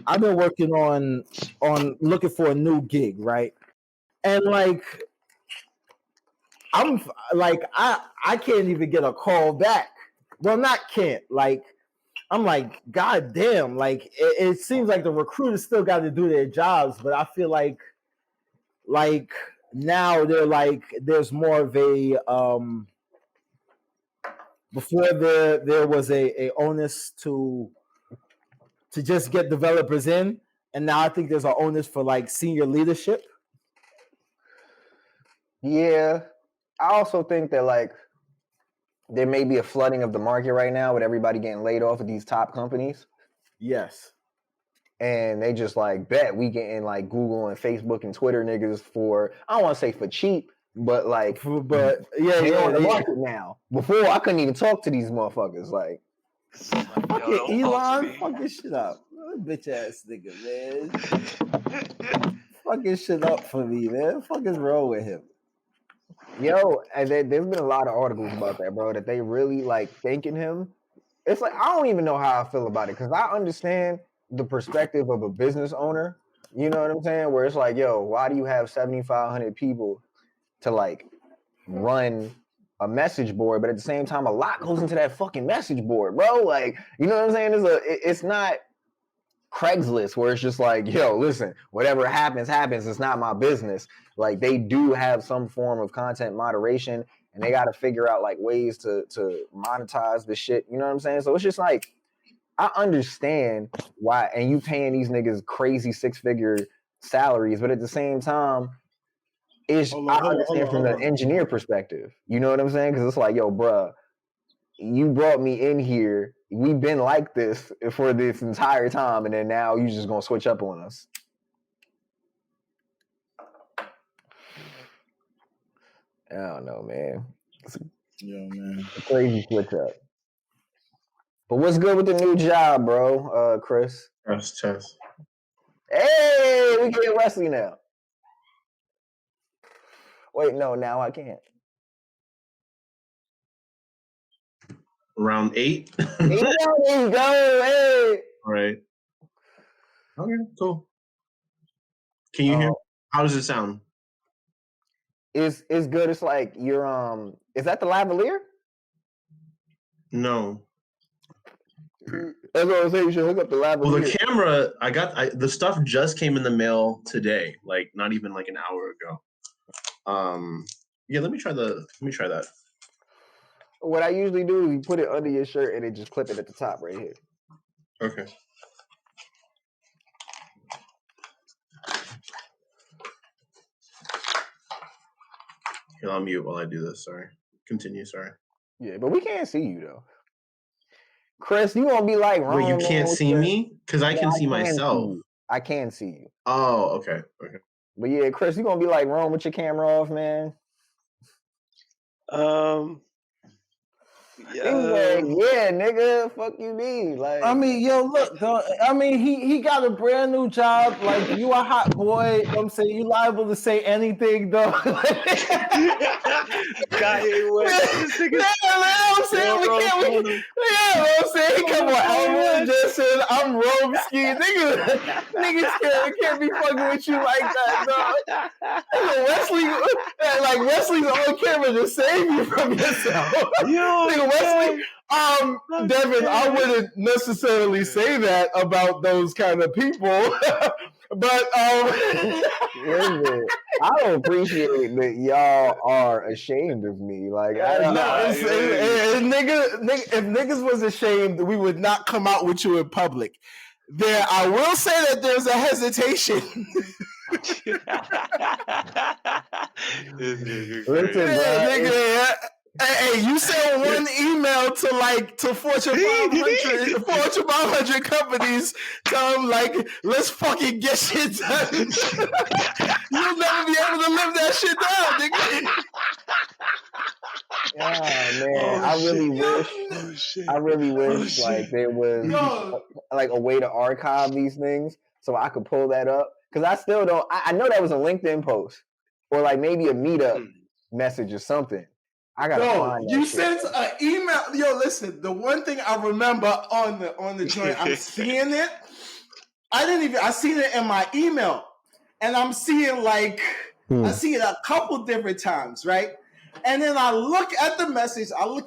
I've been working on looking for a new gig, right? And like I'm like I can't even get a call back. Well, not can't. Like I'm like, God damn, like it seems like the recruiters still got to do their jobs, but I feel like now they're like there's more of a before there was a onus to just get developers in, and now I think there's an onus for like senior leadership. Yeah, I also think that like there may be a flooding of the market right now with everybody getting laid off at these top companies. Yes. And they just like bet we getting like Google and Facebook and Twitter niggas for, I don't want to say for cheap, but like But yeah, they on the yeah. market now. Before I couldn't even talk to these motherfuckers. Like Fucking Elon, fucking shit up. Bitch ass nigga, man. Fucking shit up for me, man. What the fuck is wrong with him? Yo, and there's been a lot of articles about that, bro, that they really like thanking him. It's like, I don't even know how I feel about it, because I understand the perspective of a business owner. You know what I'm saying? Where it's like, yo, why do you have 7,500 people to like run a message board? But at the same time, a lot goes into that fucking message board, bro. Like, you know what I'm saying? It's not Craigslist where it's just like, yo, listen, whatever happens, it's not my business. Like, they do have some form of content moderation, and they got to figure out like ways to monetize the shit. You know what I'm saying? So it's just like, I understand why, and you paying these niggas crazy 6-figure salaries, but at the same time, I understand from the engineer perspective. You know what I'm saying? Because it's like, yo, bruh, you brought me in here. We've been like this for this entire time, and then now you just gonna switch up on us. I don't know, man. Man. A crazy switch up. But what's good with the new job, bro, Chris? Chess. Hey, we can get Wesley now. Wait, no, now I can't. Round 8. There you go. Hey. All right. Okay, cool. Can you hear me? How does it sound? It's good. It's like you're is that the lavalier? No. That's what I was saying. You should hook up the lavalier. Well, the camera, the stuff just came in the mail today, like not even like an hour ago. Yeah, let me try that. What I usually do is you put it under your shirt and then just clip it at the top right here. Okay. Here, I'll mute while I do this. Sorry. Continue. Sorry. Yeah, but we can't see you though. Chris, you gonna be like Rome? Wait, you can't see me? Because I can see myself. I can see you. Oh, okay. But yeah, Chris, you gonna be like Rome with your camera off, man? Yeah. Yeah, nigga, fuck you mean? Like, I mean, yo, look, I mean, he got a brand new job. Like, you a hot boy. You know what I'm saying, you liable to say anything, though. I'm saying, he come on, Elwood just said, I'm Romeski. Niggas can't be fucking with you like that, dog. Wesley's on camera to save you from yourself. Yo, Wesley, Devin, I wouldn't necessarily say that about those kind of people, but listen, I don't appreciate that y'all are ashamed of me. Like, if niggas was ashamed, we would not come out with you in public. There, I will say that there's a hesitation. Listen, Hey, you send one email to Fortune 500 companies, tell them like, let's fucking get shit done. You'll never be able to live that shit down, nigga. Yeah, man, I really wish like there was like a way to archive these things so I could pull that up, because I still don't. I know that was a LinkedIn post or like maybe a meetup message or something. I gotta find that. You sent an email. Yo, listen. The one thing I remember on the joint, I'm seeing it. I seen it in my email, and I'm seeing I see it a couple different times, right? And then I look at the message. I'm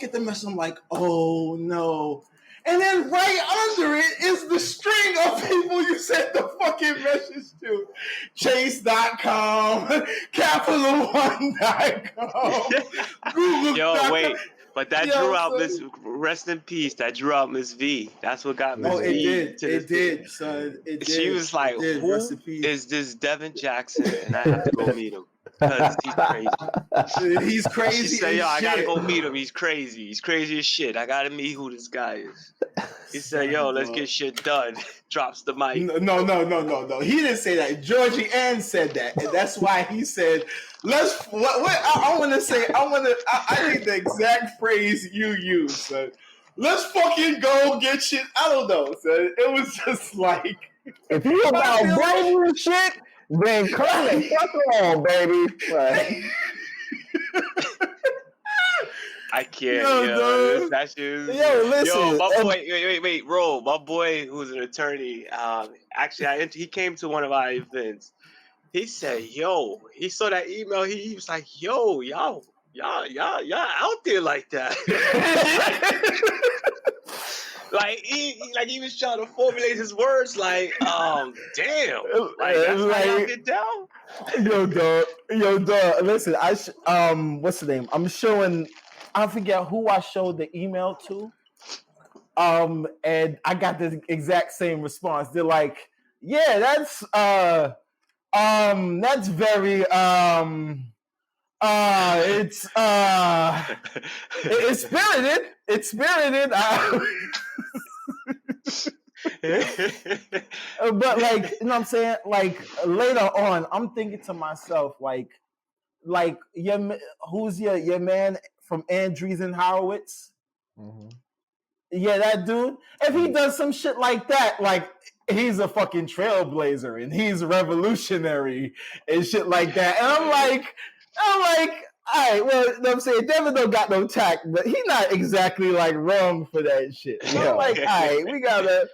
like, oh no. And then right under it is the string of people you sent the fucking message to. Chase.com, CapitalOne.com, Google.com. Yo, wait. But that drew out Miss, rest in peace, that drew out Miss V. That's what got Miss V. It did, son. It did. She was like, who is this Devin Jackson? And I have to go meet him. Because he's crazy. He's crazy. She said, yo, I gotta go meet him. He's crazy. He's crazy as shit. I gotta meet who this guy is. He said, yo, let's get shit done. Drops the mic. No. He didn't say that. Georgie Ann said that. And that's why he said, I think the exact phrase you used, son. Let's fucking go get shit. I don't know, son. It was just like, if you about bravery shit, then come and fuck on, baby. Right. I can't. Yo, that shit is, listen. Yo, my boy. Wait, Ro. My boy, who's an attorney. Actually, he came to one of our events. He said, "Yo," he saw that email. He was like, "Yo, y'all out there like that." He was trying to formulate his words like, damn, like that's how y'all get down. Yo, dog. Listen, what's the name? I'm showing. I forget who I showed the email to. And I got the exact same response. They're like, "Yeah, that's very it's spirited. It's spirited." But like, you know what I'm saying? Like later on, I'm thinking to myself, like who's your man from Andreessen Horowitz? Mm-hmm. Yeah, that dude. If he does some shit like that, like he's a fucking trailblazer and he's revolutionary and shit like that. And I'm like, all right, well, you know what I'm saying, Devin don't got no tact, but he's not exactly like wrong for that shit. So I'm like, all right, we gotta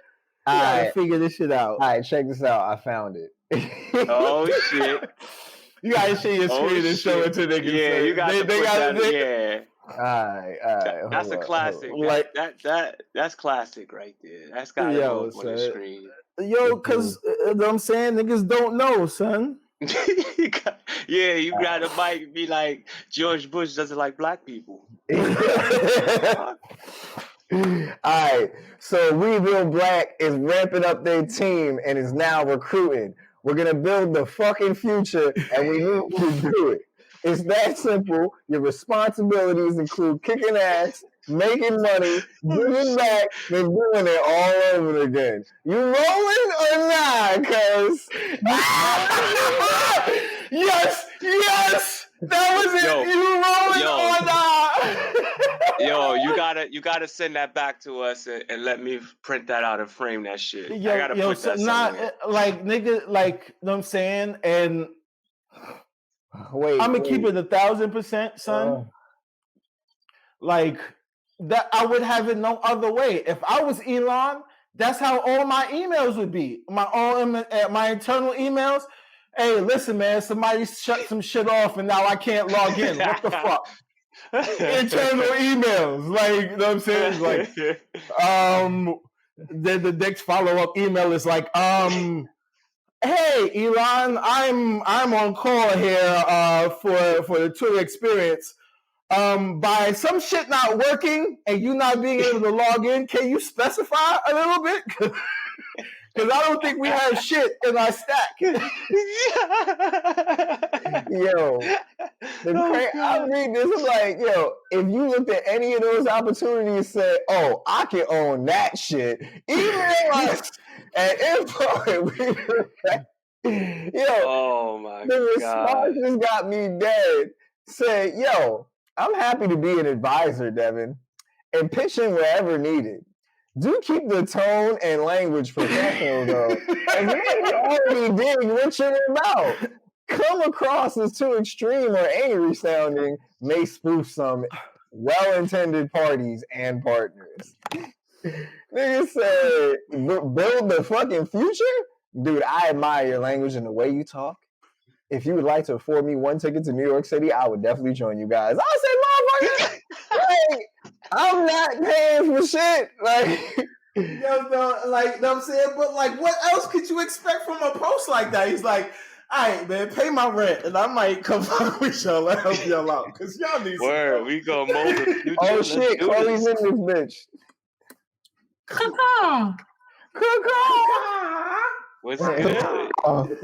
figure this shit out. All right, check this out. I found it. Oh shit. You gotta share your screen and show it to niggas. Yeah, you got to put that. Yeah. All right. That's a classic. That's classic right there. That's gotta go on the screen. Yo, cause you know what I'm saying, niggas don't know, son. You got a mic and be like, George Bush doesn't like black people. All right, so We Build Black is ramping up their team and is now recruiting. We're gonna build the fucking future, and we need to do it. It's that simple. Your responsibilities include kicking ass, making money, giving back, and doing it all over again. You rolling or not, cuz? Yes! That was it! You rolling or not? Yo, you gotta send that back to us and let me print that out and frame that shit. I gotta put that somewhere. Like nigga, like you know what I'm saying? And wait, I'm gonna keep it 1,000%, son. Like that, I would have it no other way. If I was Elon, that's how all my emails would be. My internal emails. Hey, listen, man, somebody shut some shit off and now I can't log in. What the fuck? Internal emails, like, you know what I'm saying? It's like, the next follow-up email is like, hey, Elon, I'm on call here for the Twitter experience. By some shit not working and you not being able to log in, can you specify a little bit? Because I don't think we have shit in our stack. Yo, I read this, I'm like, yo, if you looked at any of those opportunities and said, oh, I can own that shit, email us at info. Yo, oh my the responses got me dead. Say, yo, I'm happy to be an advisor, Devin, and pitch in wherever needed. Do keep the tone and language professional, though. And you already dig what you're about. Come across as too extreme or angry sounding may spoof some well-intended parties and partners. Nigga said, build the fucking future? Dude, I admire your language and the way you talk. If you would like to afford me one ticket to New York City, I would definitely join you guys. I said, motherfucker, like, I'm not paying for shit. Like, No, like, know what I'm saying? But like, what else could you expect from a post like that? He's like, all right, man, pay my rent, and I might come fuck with y'all and help y'all out, because y'all need some Word, help. we gonna mold the future. oh Let's shit, do Carly's this. in this bitch. Caw-caw. What's good? Oh man.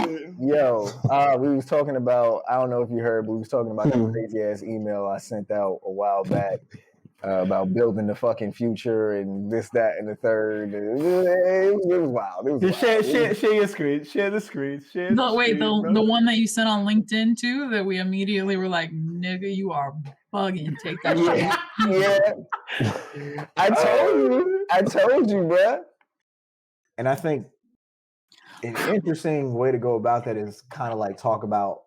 shit. Yo, we was talking about, I don't know if you heard, but we was talking about that crazy ass email I sent out a while back about building the fucking future and this, that, and the third. It was wild. It was wild. Share your screen. Share the screen. Share the Wait, screen, the one that you sent on LinkedIn too, that we immediately were like, nigga, you are bugging. Take that shit. Yeah. I told you, bruh. And I think an interesting way to go about that is kind of like talk about,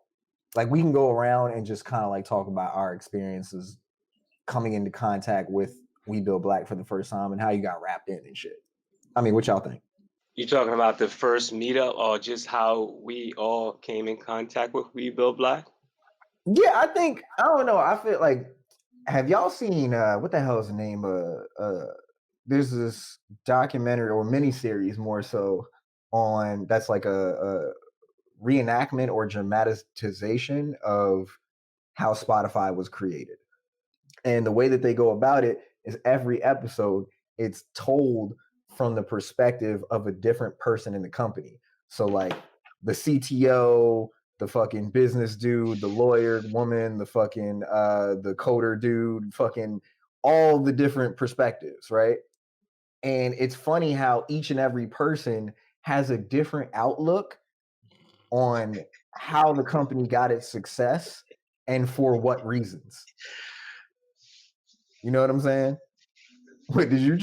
like, we can go around and just kind of like talk about our experiences coming into contact with We Build Black for the first time and how you got wrapped in and shit. I mean, what y'all think? You talking about the first meetup, or just how we all came in contact with We Build Black? Yeah, I think, I don't know. I feel like, have y'all seen, what the hell is the name of, there's this documentary or miniseries more so on, that's like a reenactment or dramatization of how Spotify was created. And the way that they go about it is every episode, it's told from the perspective of a different person in the company. So like the CTO, the fucking business dude, the lawyer woman, the fucking the coder dude, fucking all the different perspectives, right? And it's funny how each and every person has a different outlook on how the company got its success and for what reasons. You know what I'm saying? Wait, did you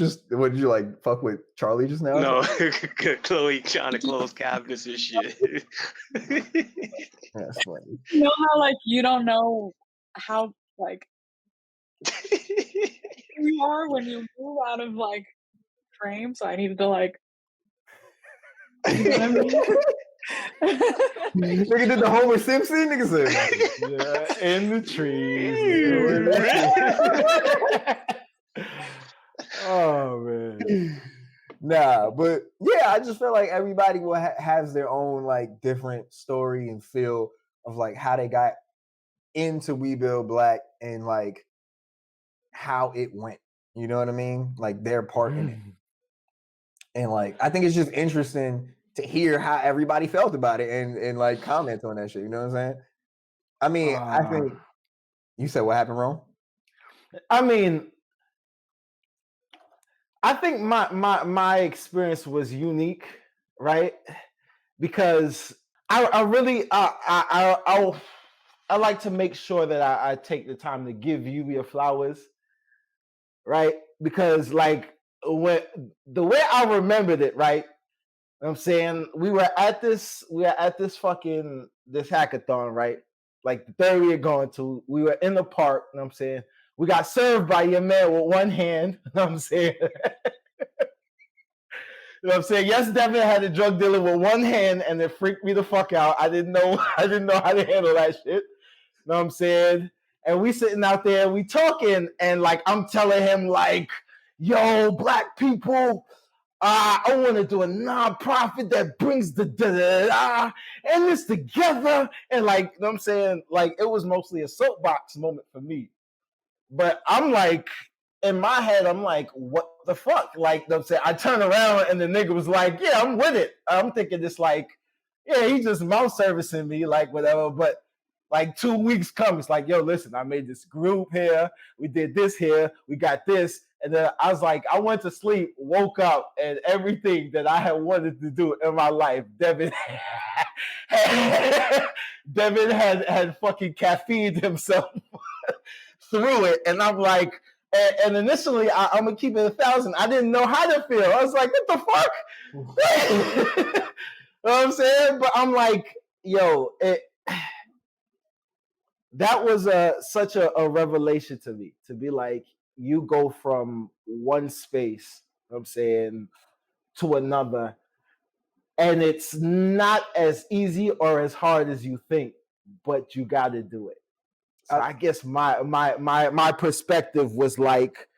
like fuck with Charlie just now? No, Chloe trying to close cabinets and shit. That's funny. You know how like you don't know how like you are when you move out of like frame, so I needed to like you know what I mean? Nigga did the Homer Simpson, nigga said. Yeah, in the trees. Oh man. Nah, but yeah, I just feel like everybody will has their own like different story and feel of like how they got into We Build Black and like how it went. You know what I mean? Like their part in it. And like I think it's just interesting to hear how everybody felt about it and like comment on that shit. You know what I'm saying? I mean, I think you said what happened, Rome? I mean, I think my experience was unique, right? Because I really I like to make sure that I take the time to give you your flowers, right? Because like when the way I remembered it, right? You know what I'm saying we were at this fucking this hackathon, right? Like the third we were going to, we were in the park, you know what I'm saying? We got served by your man with one hand, you know what I'm saying? You know what I'm saying? Yes, Devin had a drug dealer with one hand and it freaked me the fuck out. I didn't know how to handle that shit. You know what I'm saying? And we sitting out there, we talking, and like I'm telling him, like, yo, black people, I want to do a nonprofit that brings the and this together. And like, you know what I'm saying? Like, it was mostly a soapbox moment for me. But I'm like, in my head, I'm like, what the fuck? Like, you know what I'm saying? I turn around and the nigga was like, yeah, I'm with it. I'm thinking this like, yeah, he's just mouth servicing me, like whatever. But like 2 weeks come, it's like, yo, listen, I made this group here. We did this here. We got this. And then I was like, I went to sleep, woke up, and everything that I had wanted to do in my life, Devin had fucking caffeined himself through it. And I'm like, and initially, I'm gonna keep it 1,000. I didn't know how to feel. I was like, what the fuck? You know what I'm saying? But I'm like, yo, that was such a revelation to me, to be like, you go from one space, you know what I'm saying, to another, and it's not as easy or as hard as you think, but you got to do it. So I guess my perspective was like,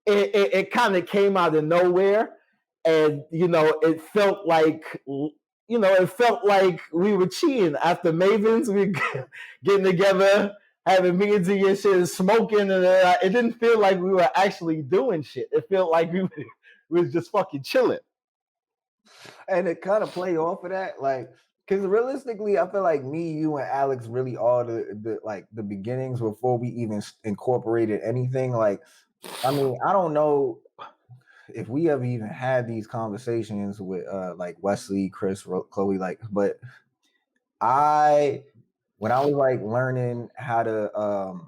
it kind of came out of nowhere, and it felt like, it felt like we were cheating after Mavens. We getting together, having meetings and shit, and smoking, and it didn't feel like we were actually doing shit. It felt like we was just fucking chilling. And it kind of play off of that, like, because realistically, I feel like me, you, and Alex really are the beginnings before we even incorporated anything. Like, I mean, I don't know if we ever even had these conversations with like Wesley, Chris, Chloe, like, but when I was like learning how to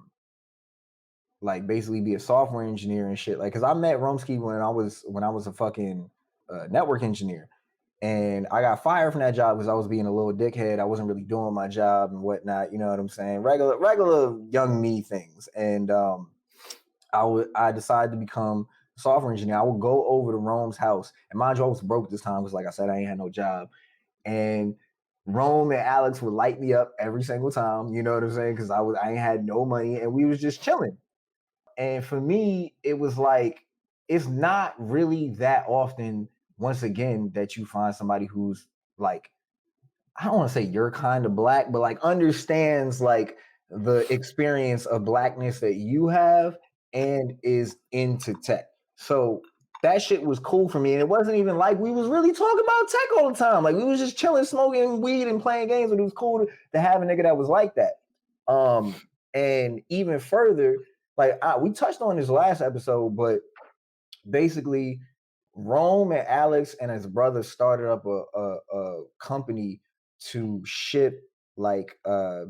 like basically be a software engineer and shit, like, because I met Romsky when I was a fucking network engineer. And I got fired from that job because I was being a little dickhead. I wasn't really doing my job and whatnot. You know what I'm saying? Regular young me things. And I decided to become a software engineer. I would go over to Rome's house. And mind you, I was broke this time because, like I said, I ain't had no job. And Rome and Alex would light me up every single time. You know what I'm saying? Because I ain't had no money and we was just chilling. And for me, it was like, it's not really that often, once again, that you find somebody who's like, I don't want to say your kind of black, but like understands like the experience of blackness that you have and is into tech. So that shit was cool for me. And it wasn't even like we was really talking about tech all the time. Like we was just chilling, smoking weed and playing games, but it was cool to have a nigga that was like that. And even further, like we touched on this last episode, but basically Rome and Alex and his brother started up a company to ship like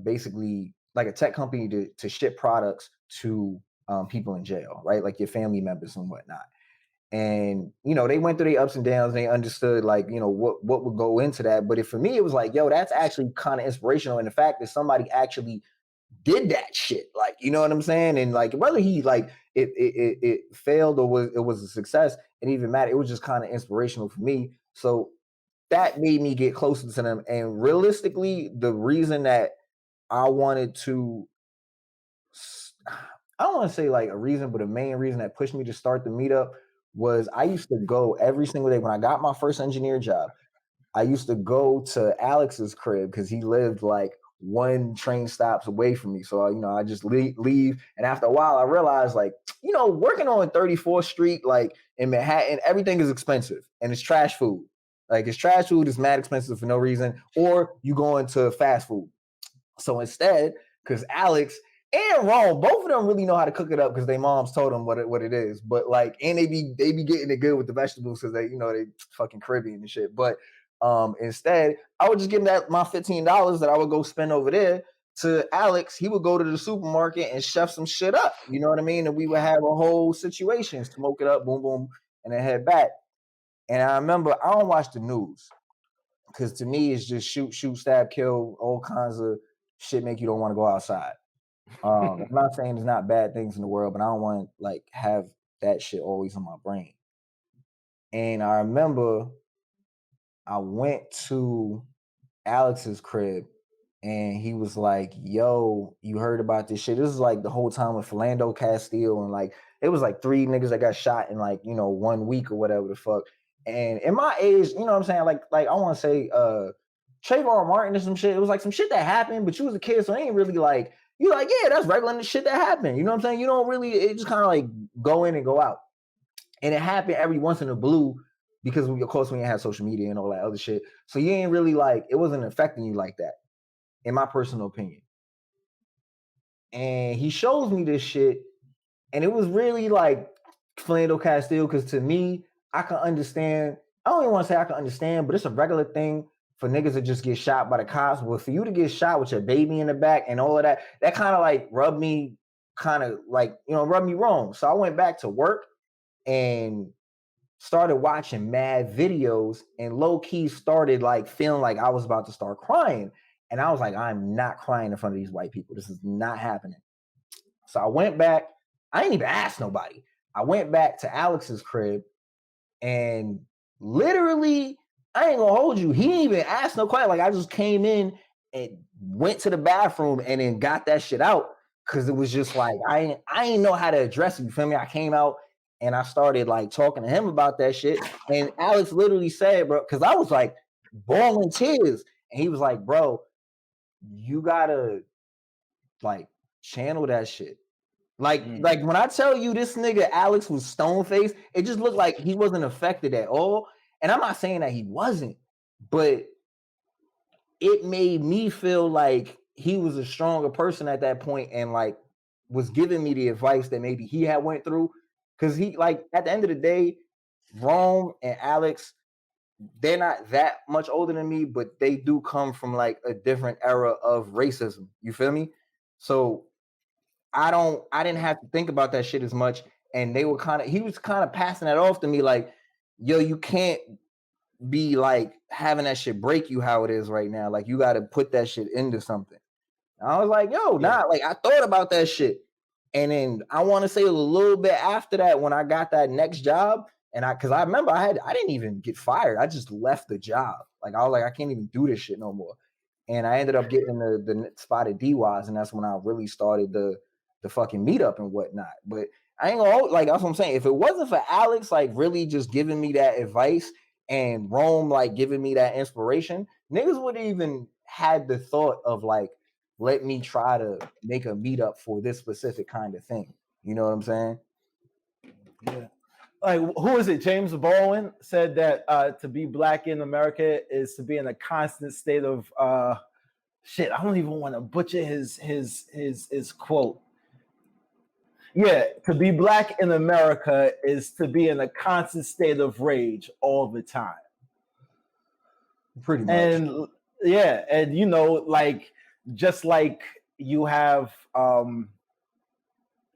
basically like a tech company to ship products to people in jail, right? Like your family members and whatnot. And they went through their ups and downs and they understood like what would go into that. But for me, it was like, yo, that's actually kind of inspirational. And the fact that somebody actually did that shit, like, you know what I'm saying? And like whether he like it failed or it was a success, it didn't even matter. It was just kind of inspirational for me. So that made me get closer to them. And realistically, the reason that I wanted to, I don't want to say like a reason, but the main reason that pushed me to start the meetup was I used to go every single day when I got my first engineer job. I used to go to Alex's crib because he lived like one train stops away from me. So, I just leave. And after a while, I realized like, working on 34th Street, like in Manhattan, everything is expensive and it's trash food. Like it's trash food is mad expensive for no reason, or you go into fast food. So instead, because Alex and Rome, both of them really know how to cook it up because their moms told them what it is. But like, and they be getting it good with the vegetables because they fucking Caribbean and shit. But instead, I would just give him my $15 that I would go spend over there to Alex. He would go to the supermarket and chef some shit up. You know what I mean? And we would have a whole situation, smoke it up, boom, boom, and then head back. And I remember I don't watch the news because to me it's just shoot, stab, kill, all kinds of shit make you don't want to go outside. I'm not saying there's not bad things in the world, but I don't want to like have that shit always in my brain. And I remember I went to Alex's crib and he was like, yo, you heard about this shit? This is like the whole time with Philando Castile and like it was like 3 niggas that got shot in like 1 week or whatever the fuck. And in my age, you know what I'm saying? Like I want to say Trayvon Martin or some shit. It was like some shit that happened, but you was a kid, so it ain't really like you like, yeah, that's regular shit that happened. You know what I'm saying? You don't really, it just kind of like go in and go out. And it happened every once in a blue because of course we ain't have social media and all that other shit. So you ain't really like, it wasn't affecting you like that, in my personal opinion. And he shows me this shit, and it was really like Philando Castile, because to me, I can understand. I don't even want to say I can understand, but it's a regular thing for niggas to just get shot by the cops. But for you to get shot with your baby in the back and all of that, that kind of like rubbed me wrong. So I went back to work and started watching mad videos and low key started like feeling like I was about to start crying. And I was like, I'm not crying in front of these white people. This is not happening. So I went back. I didn't even ask nobody. I went back to Alex's crib and literally, I ain't gonna hold you. He didn't even ask no question. Like I just came in and went to the bathroom and then got that shit out. Cause it was just like, I ain't know how to address it. You feel me? I came out and I started like talking to him about that shit. And Alex literally said, bro, cause I was like bawling tears. And he was like, bro, you gotta like channel that shit. Like when I tell you this nigga Alex was stone faced, it just looked like he wasn't affected at all. And I'm not saying that he wasn't, but it made me feel like he was a stronger person at that point and like was giving me the advice that maybe he had went through. Cause he like at the end of the day, Rome and Alex, they're not that much older than me, but they do come from like a different era of racism. You feel me? So I didn't have to think about that shit as much. And he was kind of passing that off to me like, yo, you can't be like having that shit break you how it is right now. Like you got to put that shit into something. And I was like, yo, like I thought about that shit. And then I want to say a little bit after that, when I got that next job, and cause I remember I didn't even get fired. I just left the job. Like I was like, I can't even do this shit no more. And I ended up getting the spot at DWAS, and that's when I really started the fucking meetup and whatnot. But I ain't gonna like that's what I'm saying. If it wasn't for Alex like really just giving me that advice and Rome like giving me that inspiration, niggas wouldn't even had the thought of like, let me try to make a meetup for this specific kind of thing. You know what I'm saying? Yeah. Like who is it? James Baldwin said that to be black in America is to be in a constant state of shit. I don't even want to butcher his quote. Yeah, to be black in America is to be in a constant state of rage all the time. Pretty much. And yeah, and you know, like just like you have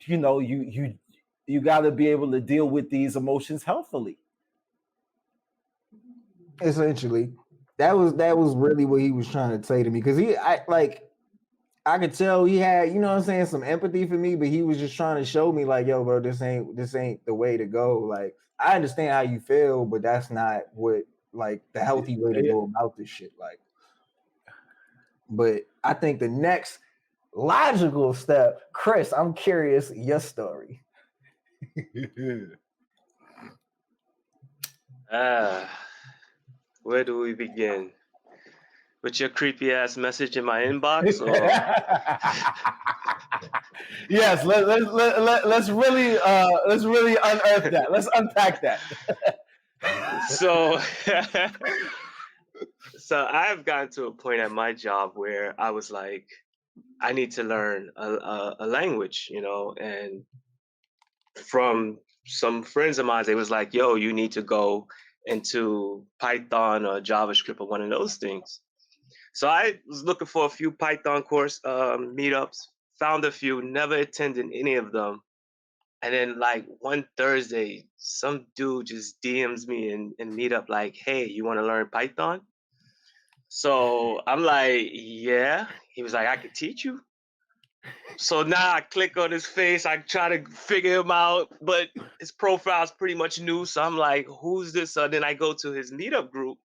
you know, you got to be able to deal with these emotions healthily. Essentially, that was really what he was trying to say to me, because I could tell he had, you know what I'm saying, some empathy for me, but he was just trying to show me like, yo, bro, this ain't the way to go. Like, I understand how you feel, but that's not what like the healthy way to go about this shit. Like, but I think the next logical step, Chris, I'm curious your story. Where do we begin? With your creepy ass message in my inbox? Or? Yes, let's really unearth that. Let's unpack that. So I've gotten to a point at my job where I was like, I need to learn a language, you know, and from some friends of mine, they was like, yo, you need to go into Python or JavaScript or one of those things. So I was looking for a few Python course meetups, found a few, never attended any of them. And then like one Thursday, some dude just DMs me and meetup like, hey, you want to learn Python? So I'm like, yeah. He was like, I could teach you. So now I click on his face, I try to figure him out, but his profile's pretty much new. So I'm like, who's this? So then I go to his meetup group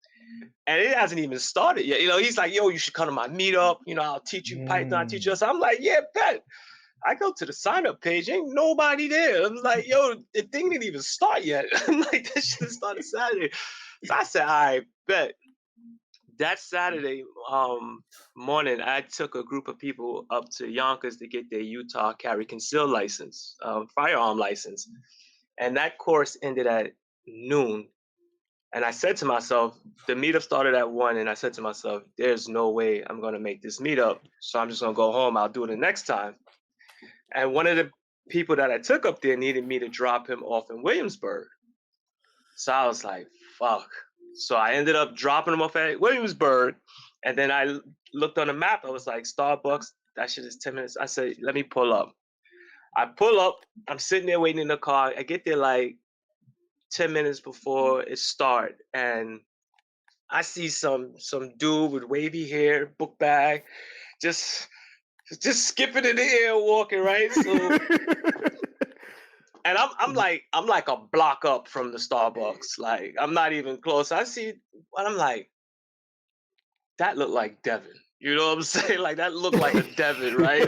and it hasn't even started yet. You know, he's like, yo, you should come to my meetup. You know, I'll teach you Python, I'll teach you. So I'm like, yeah, bet. I go to the sign up page, ain't nobody there. I'm like, yo, the thing didn't even start yet. I'm like, that should have started Saturday. So I said, all right, bet. That Saturday morning, I took a group of people up to Yonkers to get their Utah carry concealed license, firearm license. And that course ended at noon. And I said to myself, the meetup started at 1, and I said to myself, there's no way I'm going to make this meetup. So I'm just going to go home. I'll do it the next time. And one of the people that I took up there needed me to drop him off in Williamsburg. So I was like, fuck. So I ended up dropping him off at Williamsburg. And then I looked on the map. I was like, Starbucks, that shit is 10 minutes. I said, let me pull up. I pull up. I'm sitting there waiting in the car. I get there like 10 minutes before it starts. And I see some dude with wavy hair, book bag, just skipping in the air, walking, right? So, and I'm like a block up from the Starbucks. Like I'm not even close. I see, and I'm like, that looked like Devin. You know what I'm saying? Like that looked like a Devin, right?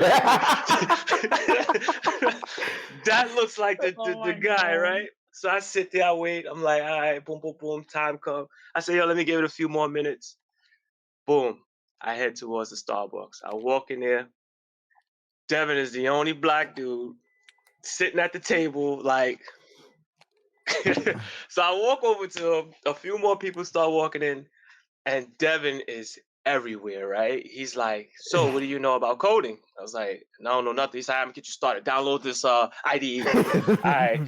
That looks like the guy, God. right? So I sit there, I wait. I'm like, all right, boom, boom, boom, time come. I say, yo, let me give it a few more minutes. Boom. I head towards the Starbucks. I walk in there. Devin is the only black dude sitting at the table, like. So I walk over to him. A few more people start walking in, and Devin is everywhere, right? He's like, so what do you know about coding? I was like, no, nothing. He's like, I'm gonna get you started. Download this IDE. All right.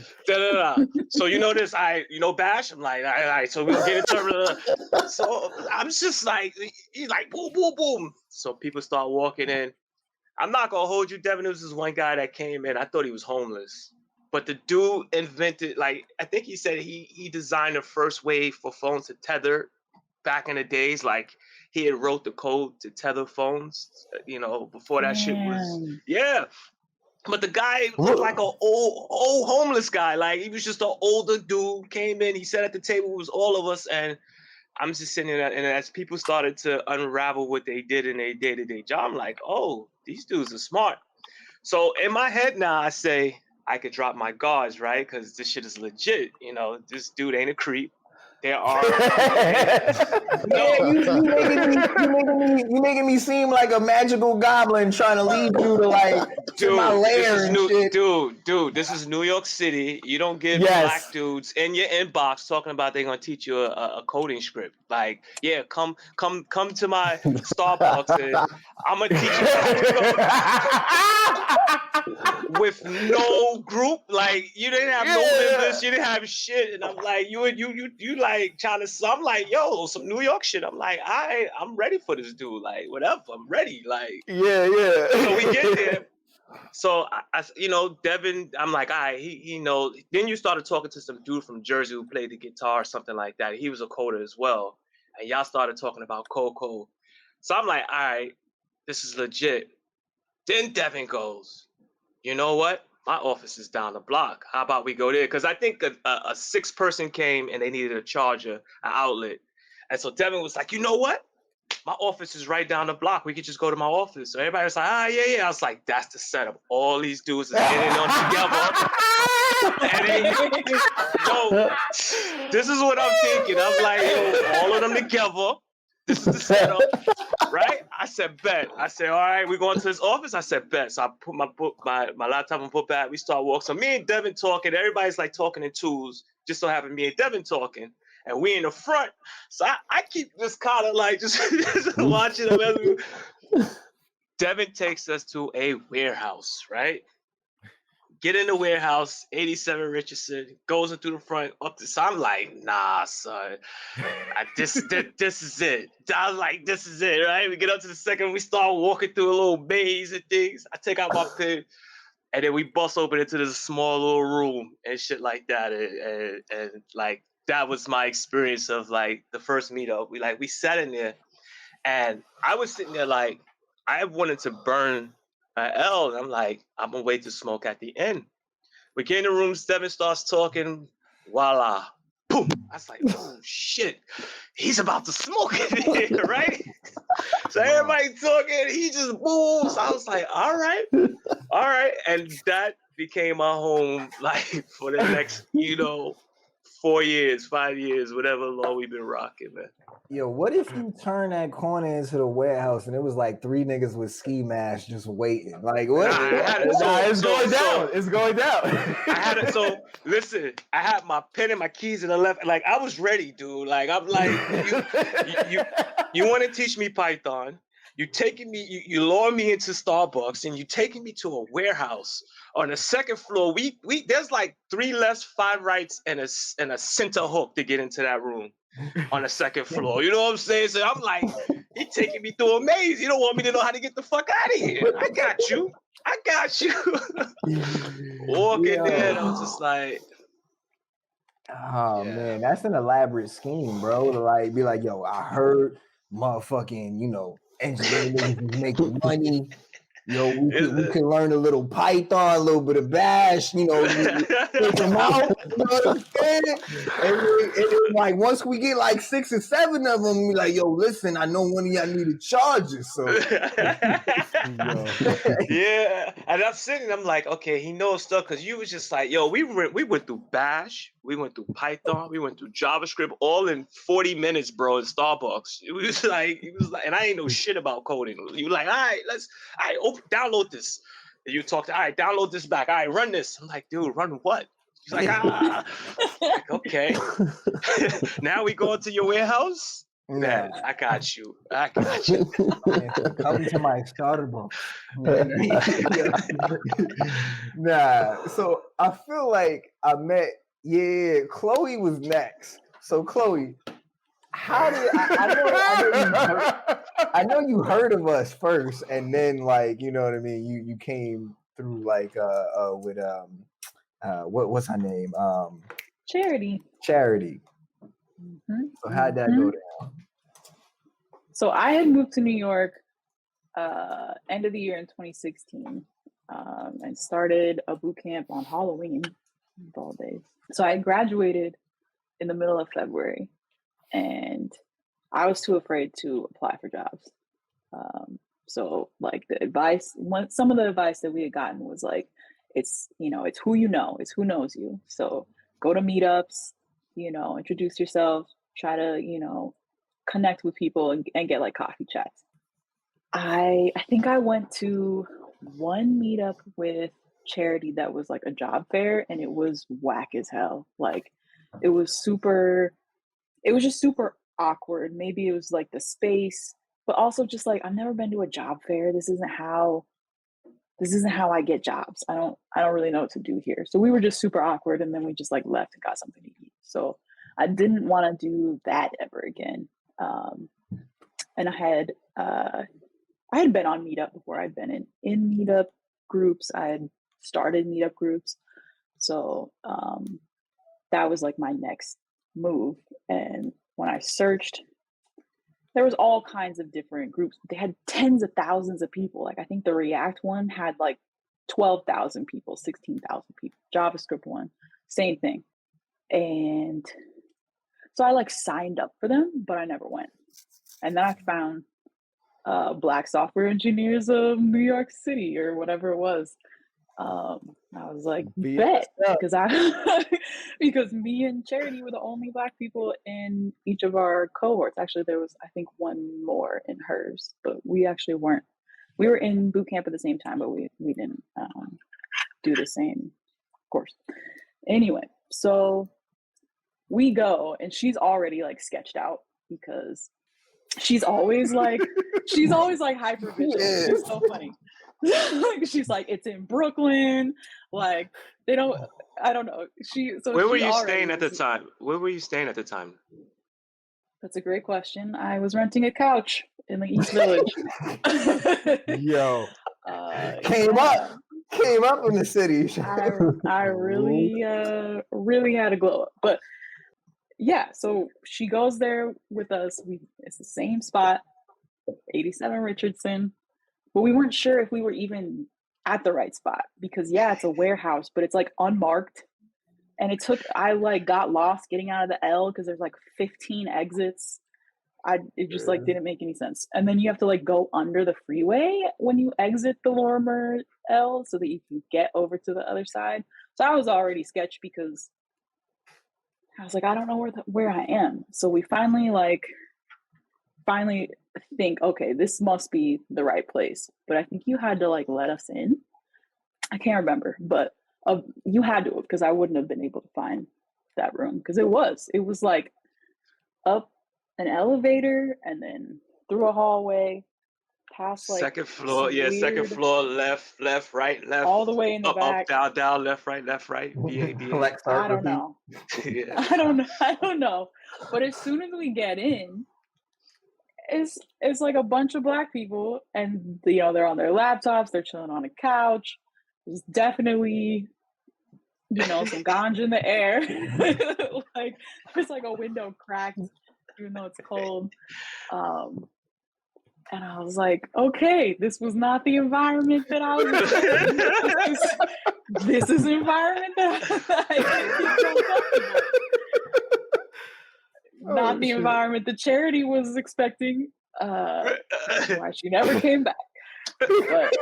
So you know this, you know Bash? I'm like, all right, so we're gonna get into it. So I'm just like, he's like, boom, boom, boom. So people start walking in. I'm not gonna hold you, Devin. There was this one guy that came in. I thought he was homeless. But the dude invented, like, I think he said he designed the first way for phones to tether back in the days. Like, he had wrote the code to tether phones, you know, before that shit was, Man. yeah. But the guy looked like an old homeless guy. Like, he was just an older dude, came in, he sat at the table, it was all of us, and I'm just sitting there, and as people started to unravel what they did in their day-to-day job, I'm like, oh, these dudes are smart. So in my head now, I say, I could drop my guards, right? Because this shit is legit. You know, this dude ain't a creep. There are Yeah, you making me seem like a magical goblin trying to lead you to like to my lair and shit. Dude, this is New York City. You don't get Yes. black dudes in your inbox talking about they're gonna teach you a coding script. Like, yeah, come to my Starbucks and I'm gonna teach you with no group. Like, you didn't have no members, you didn't have shit, and I'm like, you like trying to. So I'm like, yo, some New York shit. I'm like, I'm ready for this dude. Like, whatever, I'm ready. Like, yeah. So we get there. So I you know, Devin, I'm like, all right, he knows. Then you started talking to some dude from Jersey who played the guitar or something like that. He was a coder as well, and y'all started talking about code. So I'm like, all right, this is legit. Then Devin goes, you know what? My office is down the block. How about we go there? Because I think a 6-person came and they needed a charger, an outlet. And so Devin was like, you know what? My office is right down the block. We could just go to my office. So everybody was like, yeah. I was like, that's the setup. All these dudes is getting on together. And yo, this is what I'm thinking. I'm like, yo, all of them together. This is the setup, right? I said, bet. I said, all right, we're going to this office. I said, bet. So I put my laptop and put back. We start walking. So me and Devin talking. Everybody's like talking in twos. Just so happened me and Devin talking. And we in the front. So I keep just kind of like just watching them. Devin takes us to a warehouse, right? Get in the warehouse, 87 Richardson, goes into the front, up to. So I'm like, nah, son. This is it. I was like, this is it, right? We get up to the second, we start walking through a little maze and things. I take out my pen, and then we bust open into this small little room and shit like that. And like, that was my experience of like the first meetup. We sat in there, and I was sitting there like, I wanted to burn an L. And I'm like, I'm gonna wait to smoke at the end. We get in the room, Devin starts talking, voila, boom. I was like, oh shit, he's about to smoke in here, right? So everybody talking, he just booms. I was like, all right. And that became my home, like, for the next, 4 years, 5 years, whatever long we've been rocking, man. Yo, what if you turn that corner into the warehouse and it was like 3 niggas with ski masks just waiting? Like, what? It's going down. It's going down. I had it. So listen, I had my pen and my keys in the left. Like, I was ready, dude. Like, I'm like, you want to teach me Python? You taking me, you lure me into Starbucks, and you taking me to a warehouse on the second floor. We there's like 3 lefts, 5 rights, and a center hook to get into that room on the second floor. You know what I'm saying? So I'm like, he taking me through a maze. You don't want me to know how to get the fuck out of here. I got you. Walking there, and I was just like, Oh Yeah. man, that's an elaborate scheme, bro. To like be like, yo, I heard motherfucking, engineering niggas is making money. Yo, we could learn a little Python, a little bit of Bash, take them out. You know what I'm saying? And then like once we get like 6 or 7 of them, we like, yo, listen, I know one of y'all needed charges, so Yeah, and I'm sitting, I'm like, okay, he knows stuff because you was just like, yo, we went through Bash, we went through Python, we went through JavaScript, all in 40 minutes, bro, in Starbucks. It was like, and I ain't know shit about coding. You like, all right, download this. And you talk to, all right, download this back. All right, run this. I'm like, dude, run what? He's like, like, okay. Now we go into your warehouse. Man, I got you. Come to my Starbucks. Nah, so I feel like I met. Yeah, Chloe was next. So Chloe, how did I know you heard of us first, and then like you know what I mean. You came through like with what's her name Charity. Mm-hmm. So how'd that go down? So I had moved to New York end of the year in 2016 and started a boot camp on Halloween of all days. So I graduated in the middle of February and I was too afraid to apply for jobs. So like some of the advice that we had gotten was like, it's who you know, it's who knows you. So go to meetups, introduce yourself, try to, connect with people and get like coffee chats. I think I went to one meetup with Charity that was like a job fair and it was whack as hell. Like it was just super awkward. Maybe it was like the space, but also just like I've never been to a job fair. This isn't how I get jobs. I don't really know what to do here. So we were just super awkward and then we just like left and got something to eat. So I didn't want to do that ever again. And I had been on Meetup before. I'd been in Meetup groups. I had started Meetup groups. So that was like my next move. And when I searched, there was all kinds of different groups. They had tens of thousands of people. Like I think the React one had like 12,000 people, 16,000 people. JavaScript one, same thing. And so I like signed up for them, but I never went. And then I found Black Software Engineers of New York City or whatever it was. I was like, bet, because me and Charity were the only Black people in each of our cohorts. Actually, there was, I think, one more in hers, but we actually weren't. We were in boot camp at the same time, but we didn't do the same course. Anyway, so we go, and she's already like sketched out because she's always like hyper vigilant. Yes. She's so funny. Like she's like, it's in Brooklyn. Like I don't know. Where were you staying at the time? That's a great question. I was renting a couch in the East Village. Yo, came up in the city. I really had a glow up, but yeah. So she goes there with us. It's the same spot, 87 Richardson, but we weren't sure if we were even at the right spot because it's a warehouse, but it's like unmarked. And I like got lost getting out of the L because there's like 15 exits. It just like didn't make any sense. And then you have to like go under the freeway when you exit the Lorimer L so that you can get over to the other side. So I was already sketched because I was like, I don't know where I am. So we finally think, okay, this must be the right place. But I think you had to like let us in. I can't remember, but you had to, because I wouldn't have been able to find that room because it was like up an elevator and then through a hallway past like second floor, second floor, left, right, all the way in the back, up, down, left, right, BA. I don't know. Yeah. I don't know. But as soon as we get in, it's like a bunch of Black people, and they're on their laptops, they're chilling on a couch. There's definitely some ganja in the air. Like there's like a window cracked, even though it's cold. And I was like, okay, this was not the environment that I was expecting. This is the environment that I feel comfortable. Not the environment the Charity was expecting. That's why she never came back. But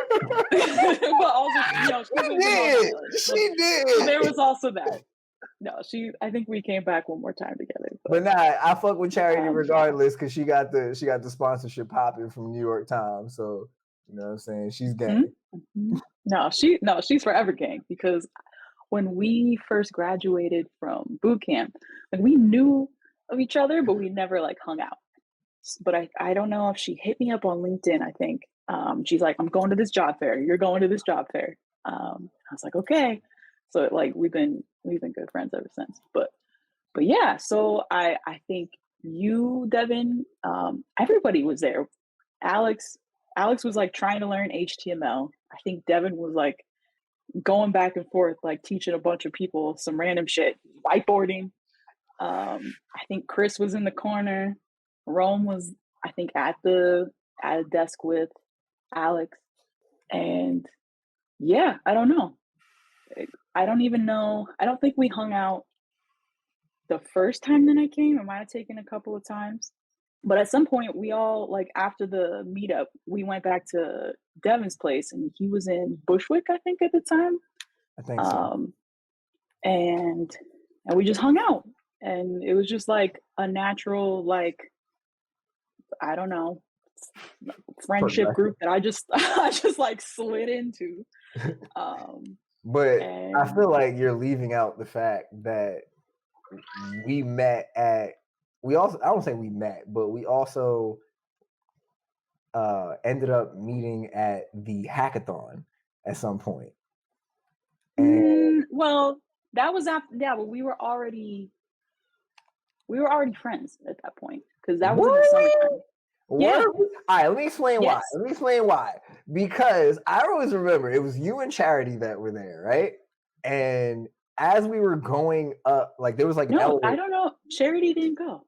also, she did. So there was also that. No, I think we came back one more time together. But nah, I fuck with Charity regardless because she got the sponsorship popping from New York Times. So you know what I'm saying? She's gang. Mm-hmm. No, she's forever gang, because when we first graduated from boot camp, like we knew of each other, but we never like hung out. But I don't know if she hit me up on LinkedIn, I think. She's like, I'm going to this job fair. You're going to this job fair. I was like, okay. So like we've been good friends ever since. But yeah, so I think you, Devin, everybody was there. Alex was like trying to learn HTML. I think Devin was like going back and forth, like teaching a bunch of people some random shit, whiteboarding. I think Chris was in the corner. Rome was, I think, at a desk with Alex. And yeah, I don't know. I don't even know. I don't think we hung out the first time that I came. It might have taken a couple of times. But at some point, we all, like, after the meetup, we went back to Devin's place, and he was in Bushwick, I think, at the time. I think so. And we just hung out. And it was just, like, a natural, like, I don't know, friendship group that I just like slid into. But I feel like you're leaving out the fact that we met I don't say we met, but we also ended up meeting at the hackathon at some point. And well, that was after, yeah, but we were already friends at that point, because that was in the summertime. Yeah. All right, let me explain why. Because I always remember it was you and Charity that were there, right? And as we were going up, like there was like an elevator. I don't know. Charity didn't go.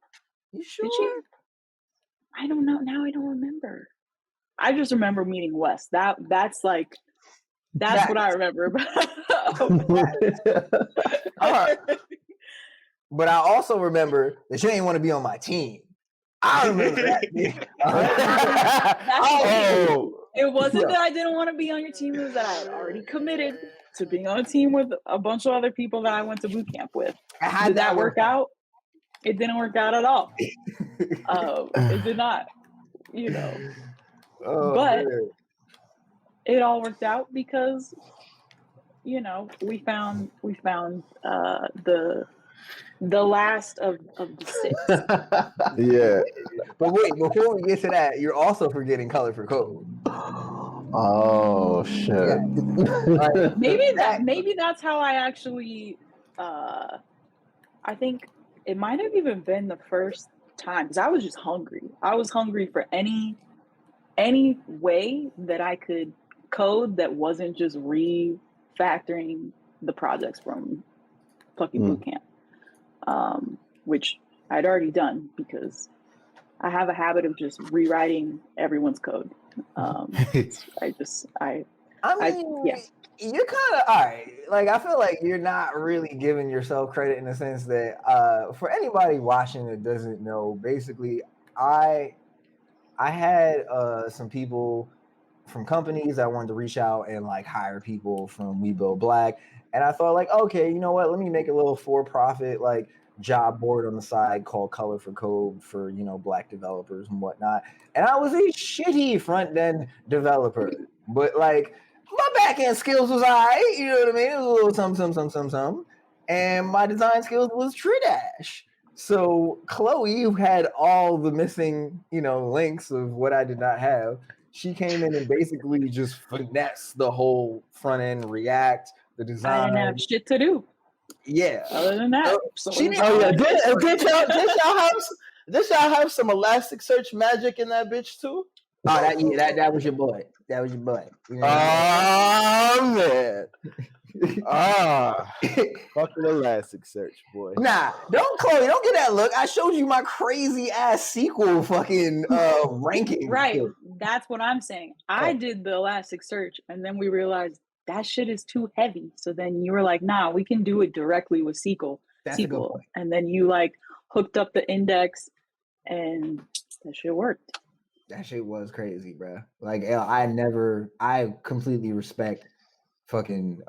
You sure? Did she? I don't know. Now I don't remember. I just remember meeting Wes. That's what I remember about. All right. But I also remember that you didn't want to be on my team. I remember that. It wasn't that I didn't want to be on your team. It was that I had already committed to being on a team with a bunch of other people that I went to boot camp with. Did that work out? It didn't work out at all. It did not, but man. It all worked out because, we found the last of the six. Yeah. But wait, before we get to that, you're also forgetting Color for Code. Oh shit. Yeah. Right. Maybe that's how I actually I think it might have even been the first time, because I was just hungry. I was hungry for any way that I could code that wasn't just refactoring the projects from fucking boot camp. Which I'd already done because I have a habit of just rewriting everyone's code. You're kind of all right. Like, I feel like you're not really giving yourself credit in the sense that for anybody watching that doesn't know, basically, I had some people from companies that wanted to reach out and like hire people from We Build Black, and I thought like, okay, you know what? Let me make a little for-profit like job board on the side called Color for Code for Black developers and whatnot. And I was a shitty front-end developer, but like my back-end skills was all right, you know what I mean? It was a little some. And my design skills was trash. So Chloe, who had all the missing, links of what I did not have, she came in and basically just finessed the whole front-end React, the design. I didn't have shit to do. Yeah. Other than that. Did y'all have some Elasticsearch magic in that bitch too? Oh, that was your boy. That was your boy. Oh man. Fucking Elasticsearch, boy. Nah, Chloe, don't get that look. I showed you my crazy ass sequel fucking ranking. Right. shit. That's what I'm saying. I did the Elasticsearch, and then we realized that shit is too heavy. So then you were like, nah, we can do it directly with SQL. That's a good point. And then you like hooked up the index, and that shit worked. That shit was crazy, bro. Like, I completely respect fucking